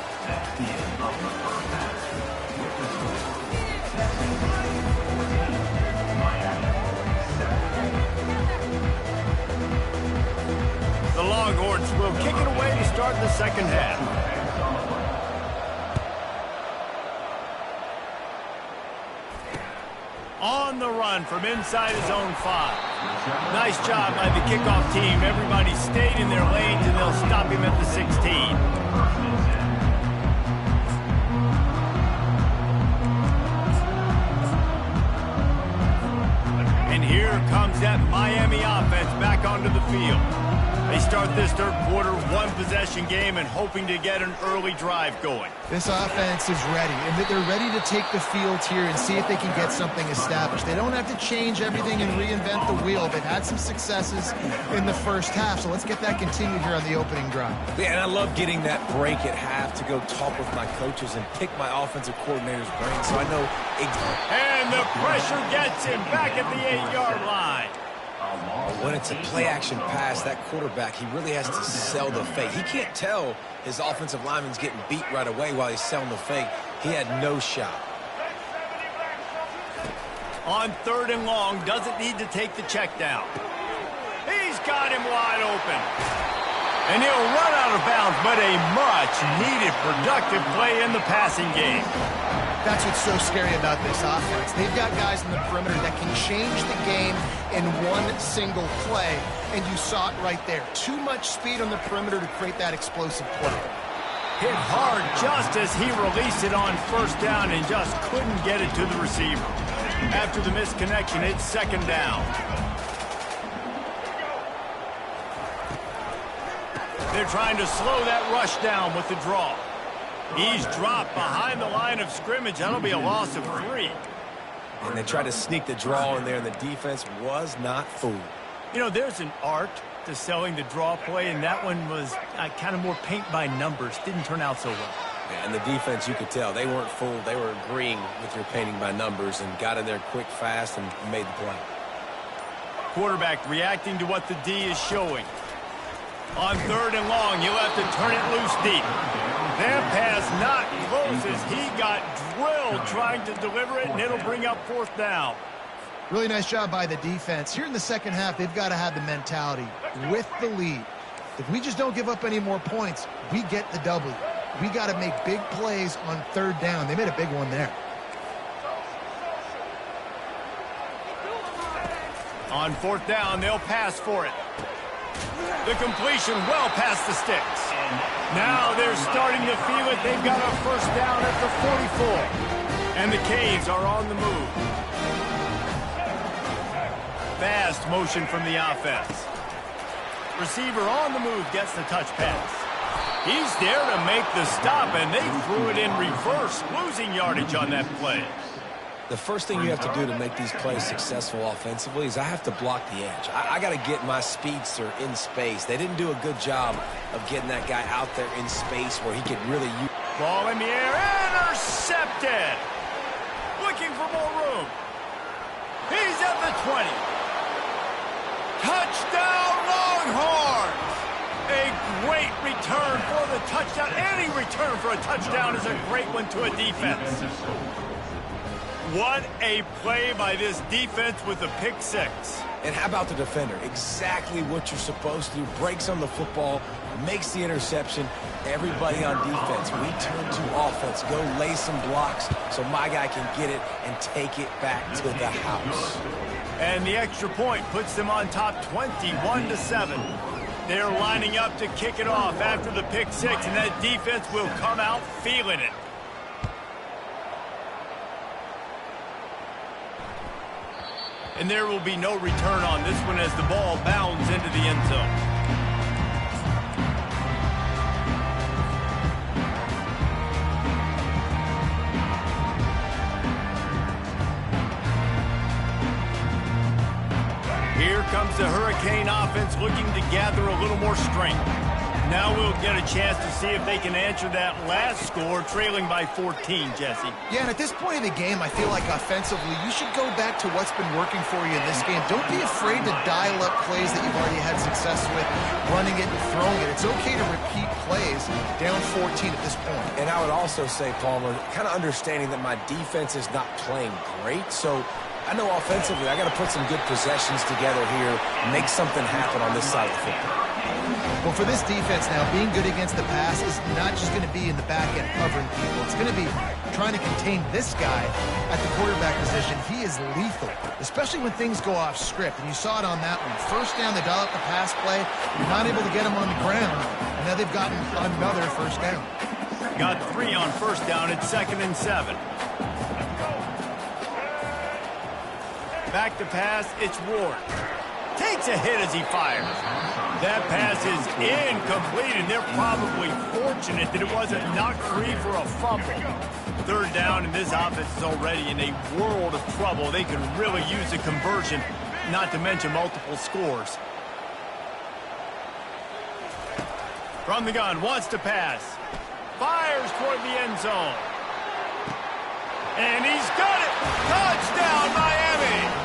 The Longhorns will kick it away to start the 2nd half. On the run from inside his own 5. Nice job by the kickoff team. Everybody stayed in their lanes, and they'll stop him at the 16. And here comes that Miami offense back onto the field. They start this third quarter one-possession game and hoping to get an early drive going. This offense is ready, and they're ready to take the field here and see if they can get something established. They don't have to change everything and reinvent the wheel. They've had some successes in the first half, so let's get that continued here on the opening drive. Yeah, and I love getting that break at half to go talk with my coaches and pick my offensive coordinator's brain so I know exactly. And the pressure gets him back at the 8-yard line. When it's a play-action pass, that quarterback, he really has to sell the fake. He can't tell his offensive lineman's getting beat right away while he's selling the fake. He had no shot. On 3rd and long, doesn't need to take the check down. He's got him wide open. And he'll run out of bounds, but a much-needed productive play in the passing game. That's what's so scary about this offense. They've got guys in the perimeter that can change the game in one single play, and you saw it right there. Too much speed on the perimeter to create that explosive play. Hit hard just as he released it on 1st down and just couldn't get it to the receiver. After the misconnection, it's 2nd down. They're trying to slow that rush down with the draw. He's dropped behind the line of scrimmage. That'll be a loss of 3. And they tried to sneak the draw in there, and the defense was not fooled. You know, there's an art to selling the draw play, and that one was kind of more paint by numbers. Didn't turn out so well. Yeah, and the defense, you could tell, they weren't fooled. They were agreeing with your painting by numbers and got in there quick, fast, and made the play. Quarterback reacting to what the D is showing. On 3rd and long, you'll have to turn it loose deep. That pass not close as he got drilled trying to deliver it, and it'll bring up 4th down. Really nice job by the defense. Here in the second half, they've got to have the mentality with the lead. If we just don't give up any more points, we get the W. We got to make big plays on 3rd down. They made a big one there. On 4th down, they'll pass for it. The completion well past the sticks. Now they're starting to feel it. They've got a 1st down at the 44. And the Canes are on the move. Fast motion from the offense. Receiver on the move gets the touch pass. He's there to make the stop, and they threw it in reverse, losing yardage on that play. The first thing you have to do to make these plays successful offensively is I have to block the edge. I got to get my speedster in space. They didn't do a good job of getting that guy out there in space where he could really use. Ball in the air, intercepted. Looking for more room. He's at the 20. Touchdown, Longhorns! A great return for the touchdown. Any return for a touchdown is a great one to a defense. What a play by this defense with a pick 6. And how about the defender? Exactly what you're supposed to do. Breaks on the football, makes the interception. Everybody on defense, we turn to offense. Go lay some blocks so my guy can get it and take it back to the house. And the extra point puts them on top 21-7. They're lining up to kick it off after the pick 6, and that defense will come out feeling it. And there will be no return on this one as the ball bounds into the end zone. Here comes the Hurricane offense looking to gather a little more strength. Now we'll get a chance to see if they can answer that last score, trailing by 14, Jesse. Yeah, and at this point in the game, I feel like offensively, you should go back to what's been working for you in this game. Don't be afraid to dial up plays that you've already had success with, running it and throwing it. It's okay to repeat plays down 14 at this point. And I would also say, Palmer, kind of understanding that my defense is not playing great, so I know offensively I got to put some good possessions together here, make something happen on this side of the football. Well, for this defense now, being good against the pass is not just going to be in the back end covering people. It's going to be trying to contain this guy at the quarterback position. He is lethal, especially when things go off script. And you saw it on that one. 1st down, they dial up the pass play. You're not able to get him on the ground. And now they've gotten another 1st down. Got 3 on 1st down. It's 2nd and 7. Back to pass, it's Ward. Takes a hit as he fires. That pass is incomplete, and they're probably fortunate that it wasn't knocked free for a fumble. Third down, and this offense is already in a world of trouble. They could really use a conversion, not to mention multiple scores. From the gun, wants to pass. Fires toward the end zone. And he's got it! Touchdown, Miami!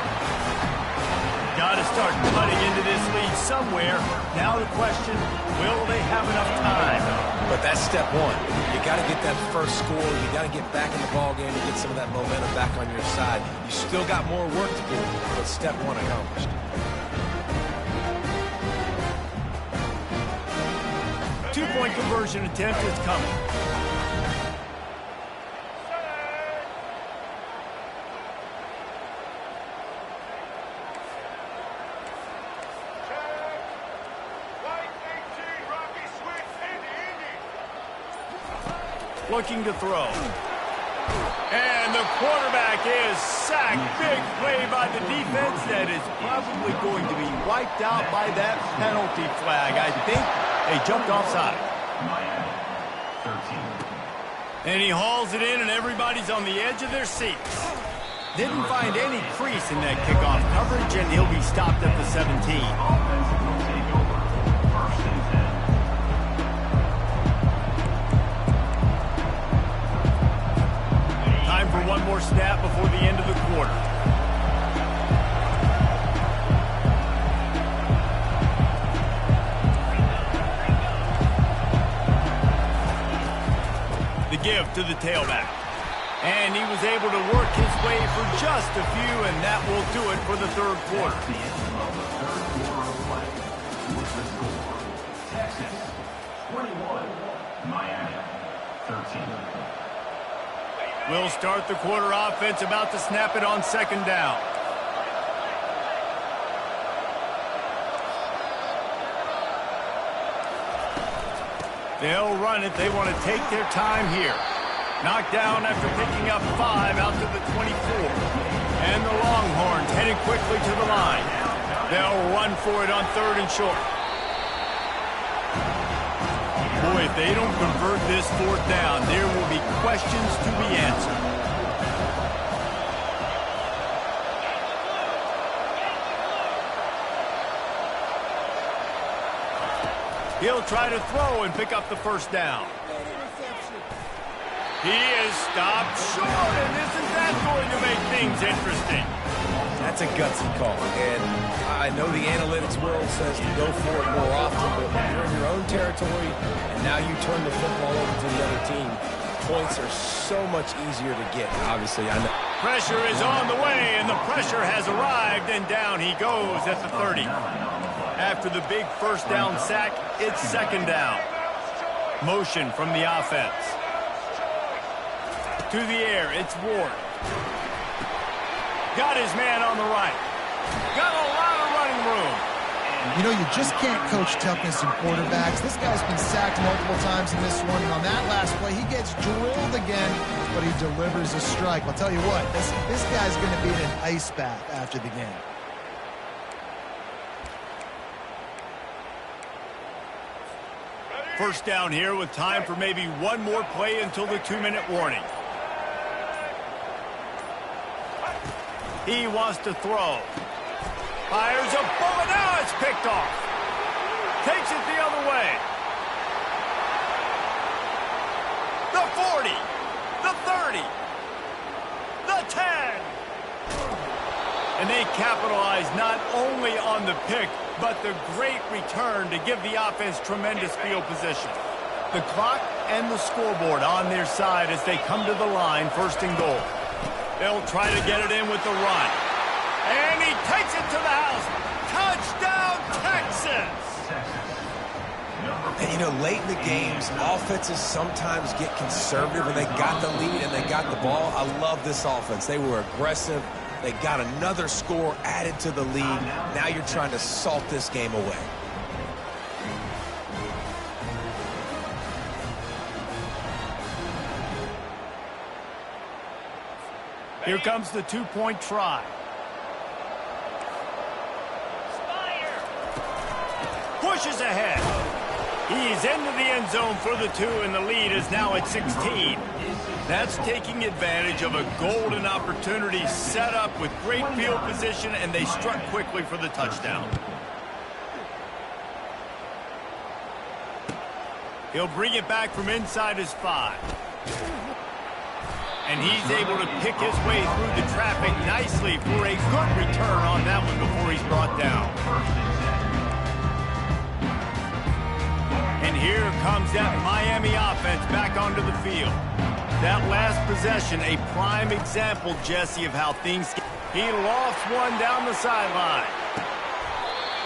Got to start cutting into this lead somewhere. Now the question, will they have enough time? But that's step one. You got to get that first score. You got to get back in the ball game and get some of that momentum back on your side. You still got more work to do, but step one accomplished. 2-point conversion attempt is coming. Looking to throw. And the quarterback is sacked. Big play by the defense that is probably going to be wiped out by that penalty flag. I think they jumped offside. And he hauls it in, and everybody's on the edge of their seats. Didn't find any crease in that kickoff coverage, and he'll be stopped at the 17. Time for one more snap before the end of the quarter. The give to the tailback. And he was able to work his way for just a few, and that will do it for the third quarter. Texas 21, Miami 13. We'll start the quarter offense, about to snap it on second down. They'll run it. They want to take their time here. Knocked down after picking up 5 out to the 24. And the Longhorns heading quickly to the line. They'll run for it on third and short. Boy, if they don't convert this fourth down, there will be questions to be answered. He'll try to throw and pick up the first down. He is stopped short, and isn't that going to make things interesting? That's a gutsy call, and I know the analytics world says to go for it more often, but when you're in your own territory, and now you turn the football over to the other team, points are so much easier to get, obviously. I know. Pressure is on the way, and the pressure has arrived, and down he goes at the 30. After the big first down sack, it's second down. Motion from the offense. To the air, it's Ward. Got his man on the right. Got a lot of running room. You know, you just can't coach toughness in quarterbacks. This guy's been sacked multiple times in this one, and on that last play, he gets drilled again, but he delivers a strike. I'll tell you what, this guy's going to be in an ice bath after the game. First down here with time for maybe one more play until the 2-minute warning. He wants to throw. Fires a bullet. Now it's picked off. Takes it the other way. The 40. The 30. The 10. And they capitalize not only on the pick, but the great return to give the offense tremendous field position. The clock and the scoreboard on their side as they come to the line, first and goal. They'll try to get it in with the run. And he takes it to the house. Touchdown, Texas! And, you know, late in the games, offenses sometimes get conservative, and they got the lead and they got the ball. I love this offense. They were aggressive. They got another score added to the lead. Now you're trying to salt this game away. Here comes the 2-point try. pushes ahead. He's into the end zone for the 2, and the lead is now at 16. That's taking advantage of a golden opportunity set up with great field position, and they struck quickly for the touchdown. He'll bring it back from inside his 5. And he's able to pick his way through the traffic nicely for a good return on that one before he's brought down. And here comes that Miami offense back onto the field. That last possession, a prime example, Jesse, of how things get. He lofts one down the sideline.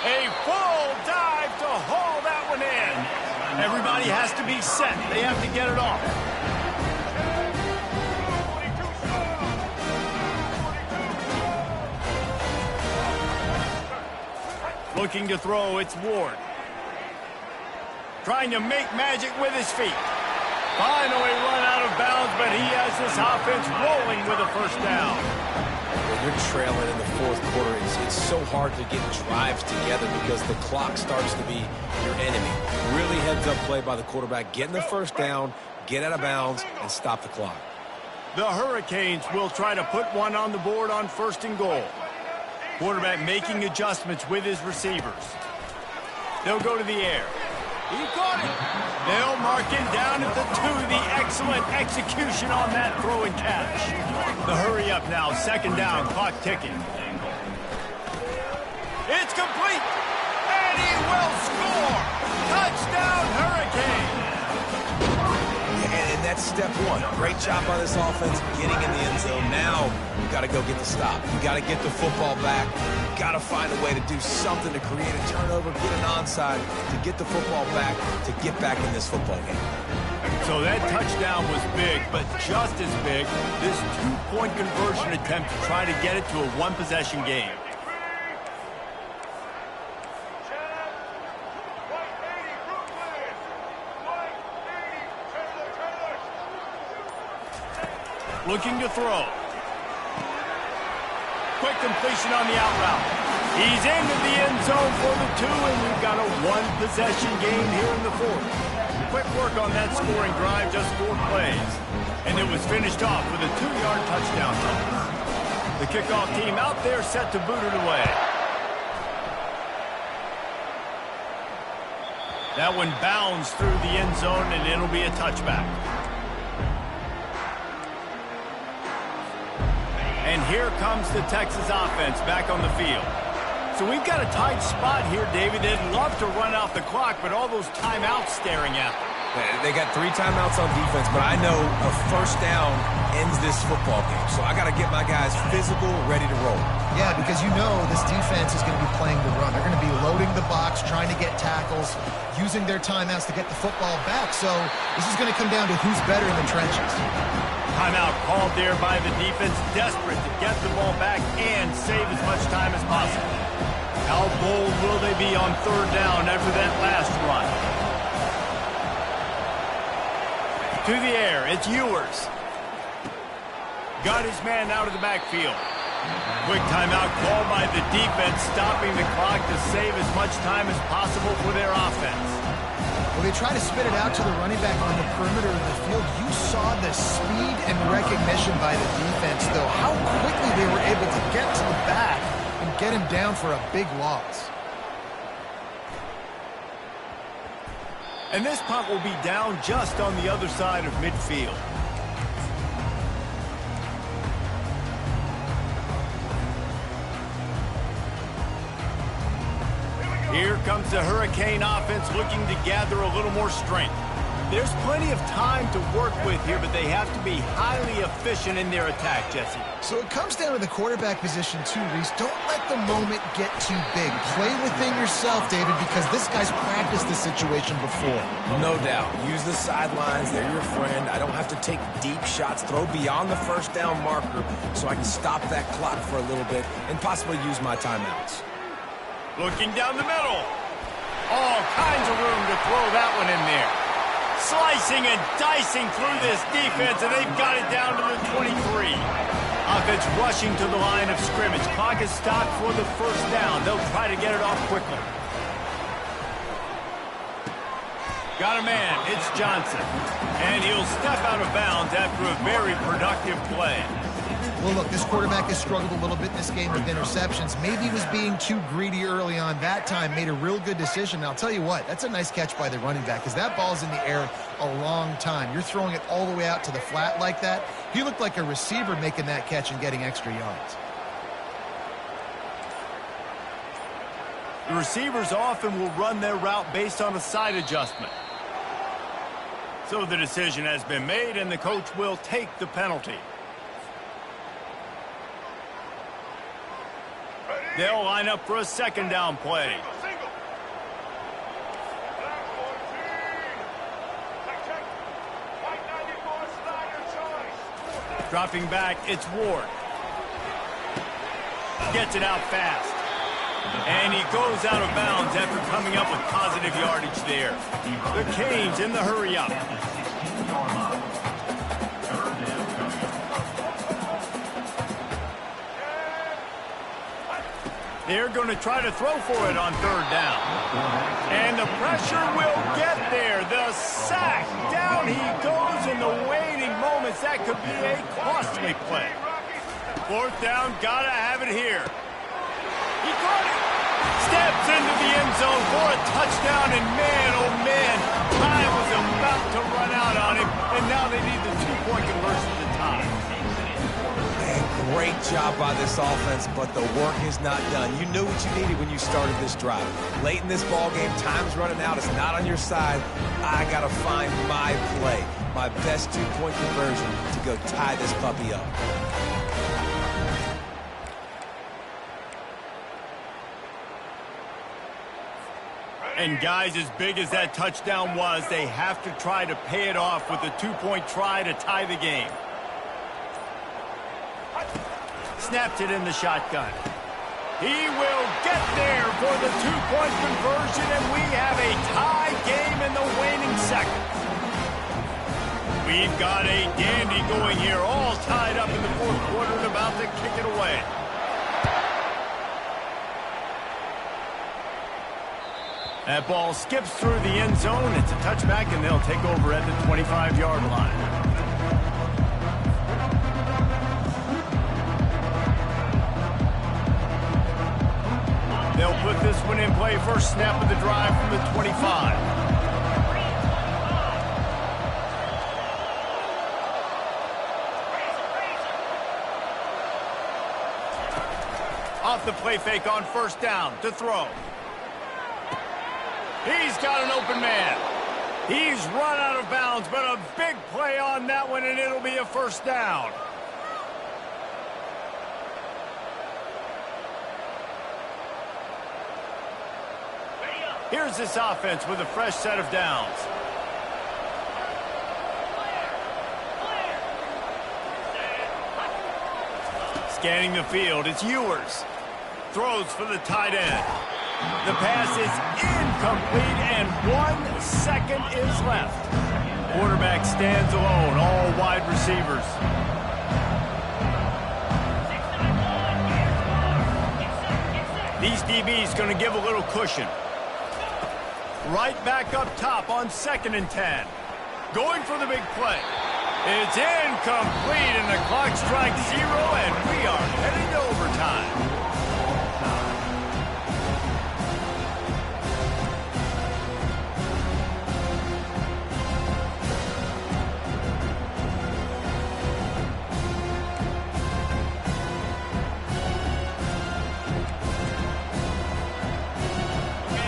A full dive to haul that one in. Everybody has to be set. They have to get it off. Looking to throw, it's Ward. Trying to make magic with his feet. Finally run out of bounds, but he has this offense rolling with a first down. When you're trailing in the 4th quarter, it's so hard to get drives together because the clock starts to be your enemy. Really heads-up play by the quarterback. Getting the first down, get out of bounds, and stop the clock. The Hurricanes will try to put one on the board on 1st and goal. Quarterback making adjustments with his receivers. They'll go to the air. He caught it. They'll mark it down at the 2. The excellent execution on that throw and catch. The hurry up now. 2nd down. Clock ticking. It's complete. And he will score. Touchdown Hurricane. And that's step 1. Great job by this offense getting in the end zone. Now you got to go get the stop. You got to get the football back. You got to find a way to do something to create a turnover, get an onside, to get the football back, to get back in this football game. So that touchdown was big, but just as big, this 2-point conversion attempt to try to get it to a 1-possession game. Looking to throw. Quick completion on the out route. He's into the end zone for the 2, and we've got a 1-possession game here in the 4th. Quick work on that scoring drive, just 4 plays. And it was finished off with a 2-yard touchdown toss. The kickoff team out there set to boot it away. That one bounds through the end zone, and it'll be a touchback. And here comes the Texas offense back on the field. So we've got a tight spot here, David. They'd love to run out the clock, but all those timeouts staring at them. They got 3 timeouts on defense, but I know a first down ends this football game. So I got to get my guys physical, ready to roll. Yeah, because you know this defense is going to be playing the run. They're going to be loading the box, trying to get tackles, using their timeouts to get the football back. So this is going to come down to who's better in the trenches. Timeout called there by the defense, desperate to get the ball back and save as much time as possible. How bold will they be on 3rd down after that last run? To the air, it's Ewers. Got his man out of the backfield. Quick timeout called by the defense, stopping the clock to save as much time as possible for their offense. Well, they try to spit it out to the running back on the perimeter of the field. You saw the speed and recognition by the defense, though. How quickly they were able to get to the back and get him down for a big loss. And this punt will be down just on the other side of midfield. Here comes the Hurricane offense looking to gather a little more strength. There's plenty of time to work with here, but they have to be highly efficient in their attack, Jesse. So it comes down to the quarterback position too, Reese. Don't let the moment get too big. Play within yourself, David, because this guy's practiced this situation before. No doubt. Use the sidelines. They're your friend. I don't have to take deep shots. Throw beyond the first down marker so I can stop that clock for a little bit and possibly use my timeouts. Looking down the middle. All kinds of room to throw that one in there. Slicing and dicing through this defense, and they've got it down to the 23. Offense rushing to the line of scrimmage. Clock is stopped for the first down. They'll try to get it off quickly. Got a man, it's Johnson. And he'll step out of bounds after a very productive play. Well, look, this quarterback has struggled a little bit in this game with interceptions. Maybe he was being too greedy early on. That time made a real good decision. And I'll tell you what, that's a nice catch by the running back because that ball's in the air a long time. You're throwing it all the way out to the flat like that. He looked like a receiver making that catch and getting extra yards. The receivers often will run their route based on a side adjustment. So the decision has been made, and the coach will take the penalty. They'll line up for a second down play. Dropping back, it's Ward. Gets it out fast. And he goes out of bounds after coming up with positive yardage there. The Canes in the hurry up. They're going to try to throw for it on third down. And the pressure will get there. The sack. Down he goes in the waiting moments. That could be a costly play. Fourth down, got to have it here. He caught it. Steps into the end zone for a touchdown, and man, oh man, time was about to run out on him, and now they need the two-point conversion to tie. Man, great job by this offense, but the work is not done. You knew what you needed when you started this drive. Late in this ball game, time's running out. It's not on your side. I got to find my play, my best two-point conversion to go tie this puppy up. And guys, as big as that touchdown was, they have to try to pay it off with a two-point try to tie the game. Snapped it in the shotgun. He will get there for the two-point conversion, and we have a tie game in the waning seconds. We've got a dandy going here, all tied up in the fourth quarter and about to kick it away. That ball skips through the end zone. It's a touchback, and they'll take over at the 25-yard line. They'll put this one in play. First snap of the drive from the 25. Off the play fake on first down to throw. He's got an open man. He's run out of bounds, but a big play on that one, and it'll be a first down. Here's this offense with a fresh set of downs. Scanning the field, it's Ewers. Throws for the tight end. The pass is incomplete, and 1 second is left. Quarterback stands alone, all wide receivers. These DBs going to give a little cushion. Right back up top on 2nd and 10. Going for the big play. It's incomplete, and the clock strikes 0, and we are heading to overtime.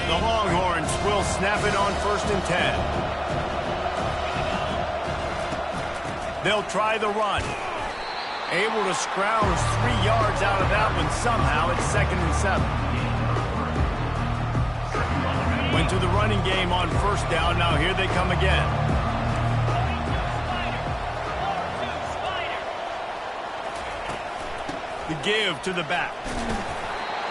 The Longhorns will snap it on 1st and 10. They'll try the run. Able to scrounge 3 yards out of that one somehow. It's 2nd and 7. Went to the running game on first down. Now here they come again. The give to the back.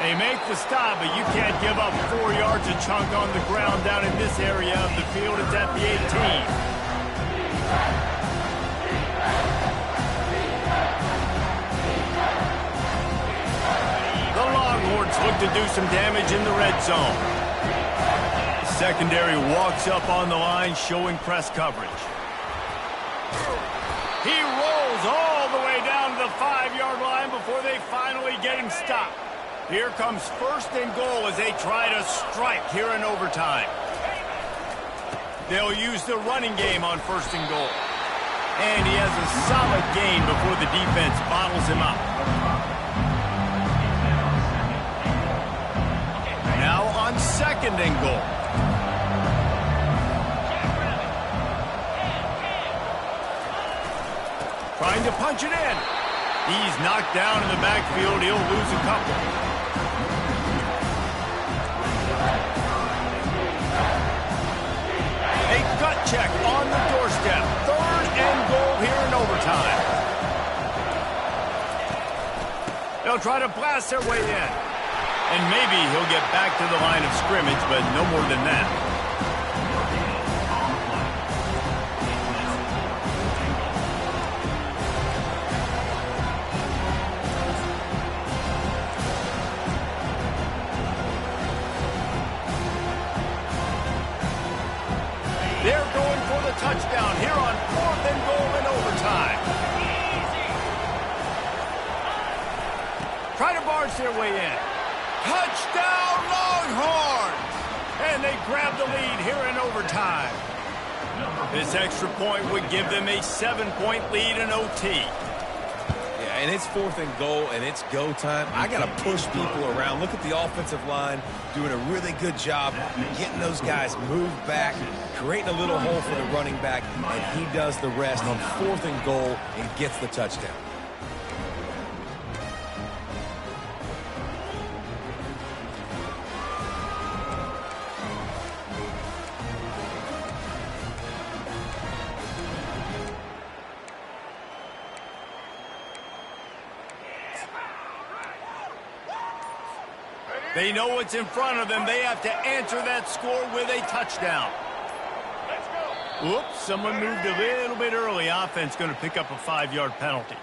They make the stop, but you can't give up 4 yards a chunk on the ground down in this area of the field. It's at the 18. The Longhorns look to do some damage in the red zone. secondary walks up on the line, showing press coverage. He rolls all the way down to the 5-yard line before they finally get him stopped. Here comes 1st and goal as they try to strike here in overtime. They'll use the running game on 1st and goal. And he has a solid gain before the defense bottles him up. Now on 2nd and goal. Trying to punch it in. He's knocked down in the backfield. He'll lose a couple. A gut check on the doorstep. 3rd and goal here in overtime. They'll try to blast their way in. And maybe he'll get back to the line of scrimmage, but no more than that. They're going for the touchdown here on 4th and goal in overtime. Try to barge their way in. Touchdown, Longhorns! And they grab the lead here in overtime. This extra point would give them a 7-point lead in OT. And it's 4th and goal, and it's go time. I got to push people around. Look at the offensive line doing a really good job getting those guys moved back, creating a little hole for the running back, and he does the rest on 4th and goal and gets the touchdown. They know what's in front of them. They have to answer that score with a touchdown. Whoops, someone moved a little bit early. Offense going to pick up a 5-yard penalty.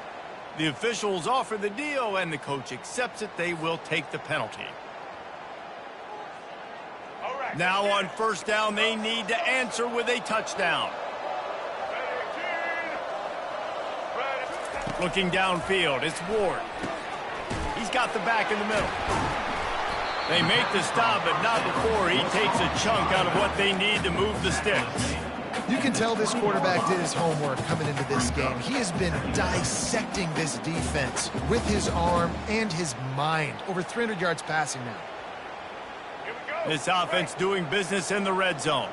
The officials offer the deal, and the coach accepts it. They will take the penalty. Now on 1st down, they need to answer with a touchdown. Looking downfield, it's Ward. He's got the back in the middle. They make the stop, but not before he takes a chunk out of what they need to move the sticks. You can tell this quarterback did his homework coming into this game. He has been dissecting this defense with his arm and his mind. Over 300 yards passing now. This offense doing business in the red zone.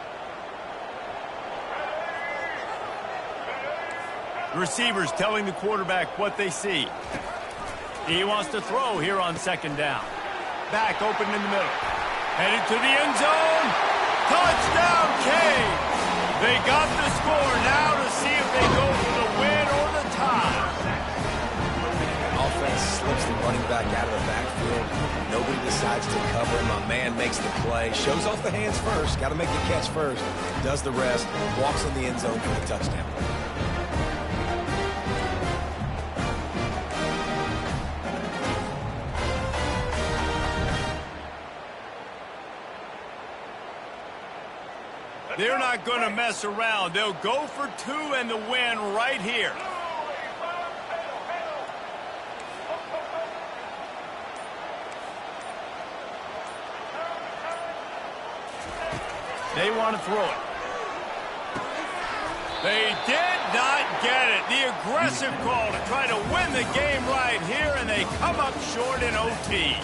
The receivers telling the quarterback what they see. He wants to throw here on 2nd down. Back open in the middle. Headed to the end zone. Touchdown, Canes! They got the score now to see if they go for the win or the tie. Offense slips the running back out of the backfield. Nobody decides to cover him. My man makes the play. Shows off the hands first. Got to make the catch first. Does the rest. Walks in the end zone for the touchdown. They're not going to mess around. They'll go for 2 and the win right here. They want to throw it. They did not get it. The aggressive call to try to win the game right here, and they come up short in OT.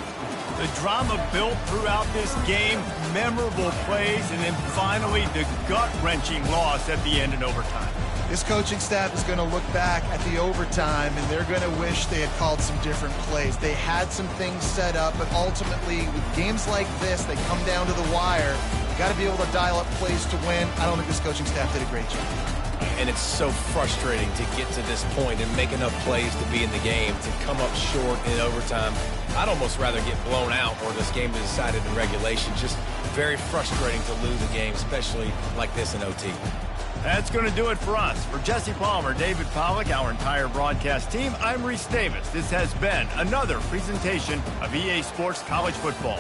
The drama built throughout this game, memorable plays, and then finally the gut-wrenching loss at the end in overtime. This coaching staff is going to look back at the overtime, and they're going to wish they had called some different plays. They had some things set up, but ultimately, with games like this, they come down to the wire. You got to be able to dial up plays to win. I don't think this coaching staff did a great job. And it's so frustrating to get to this point and make enough plays to be in the game, to come up short in overtime. I'd almost rather get blown out or this game is decided in regulation. Just very frustrating to lose a game, especially like this in OT. That's going to do it for us. For Jesse Palmer, David Pollack, our entire broadcast team, I'm Reese Davis. This has been another presentation of EA Sports College Football.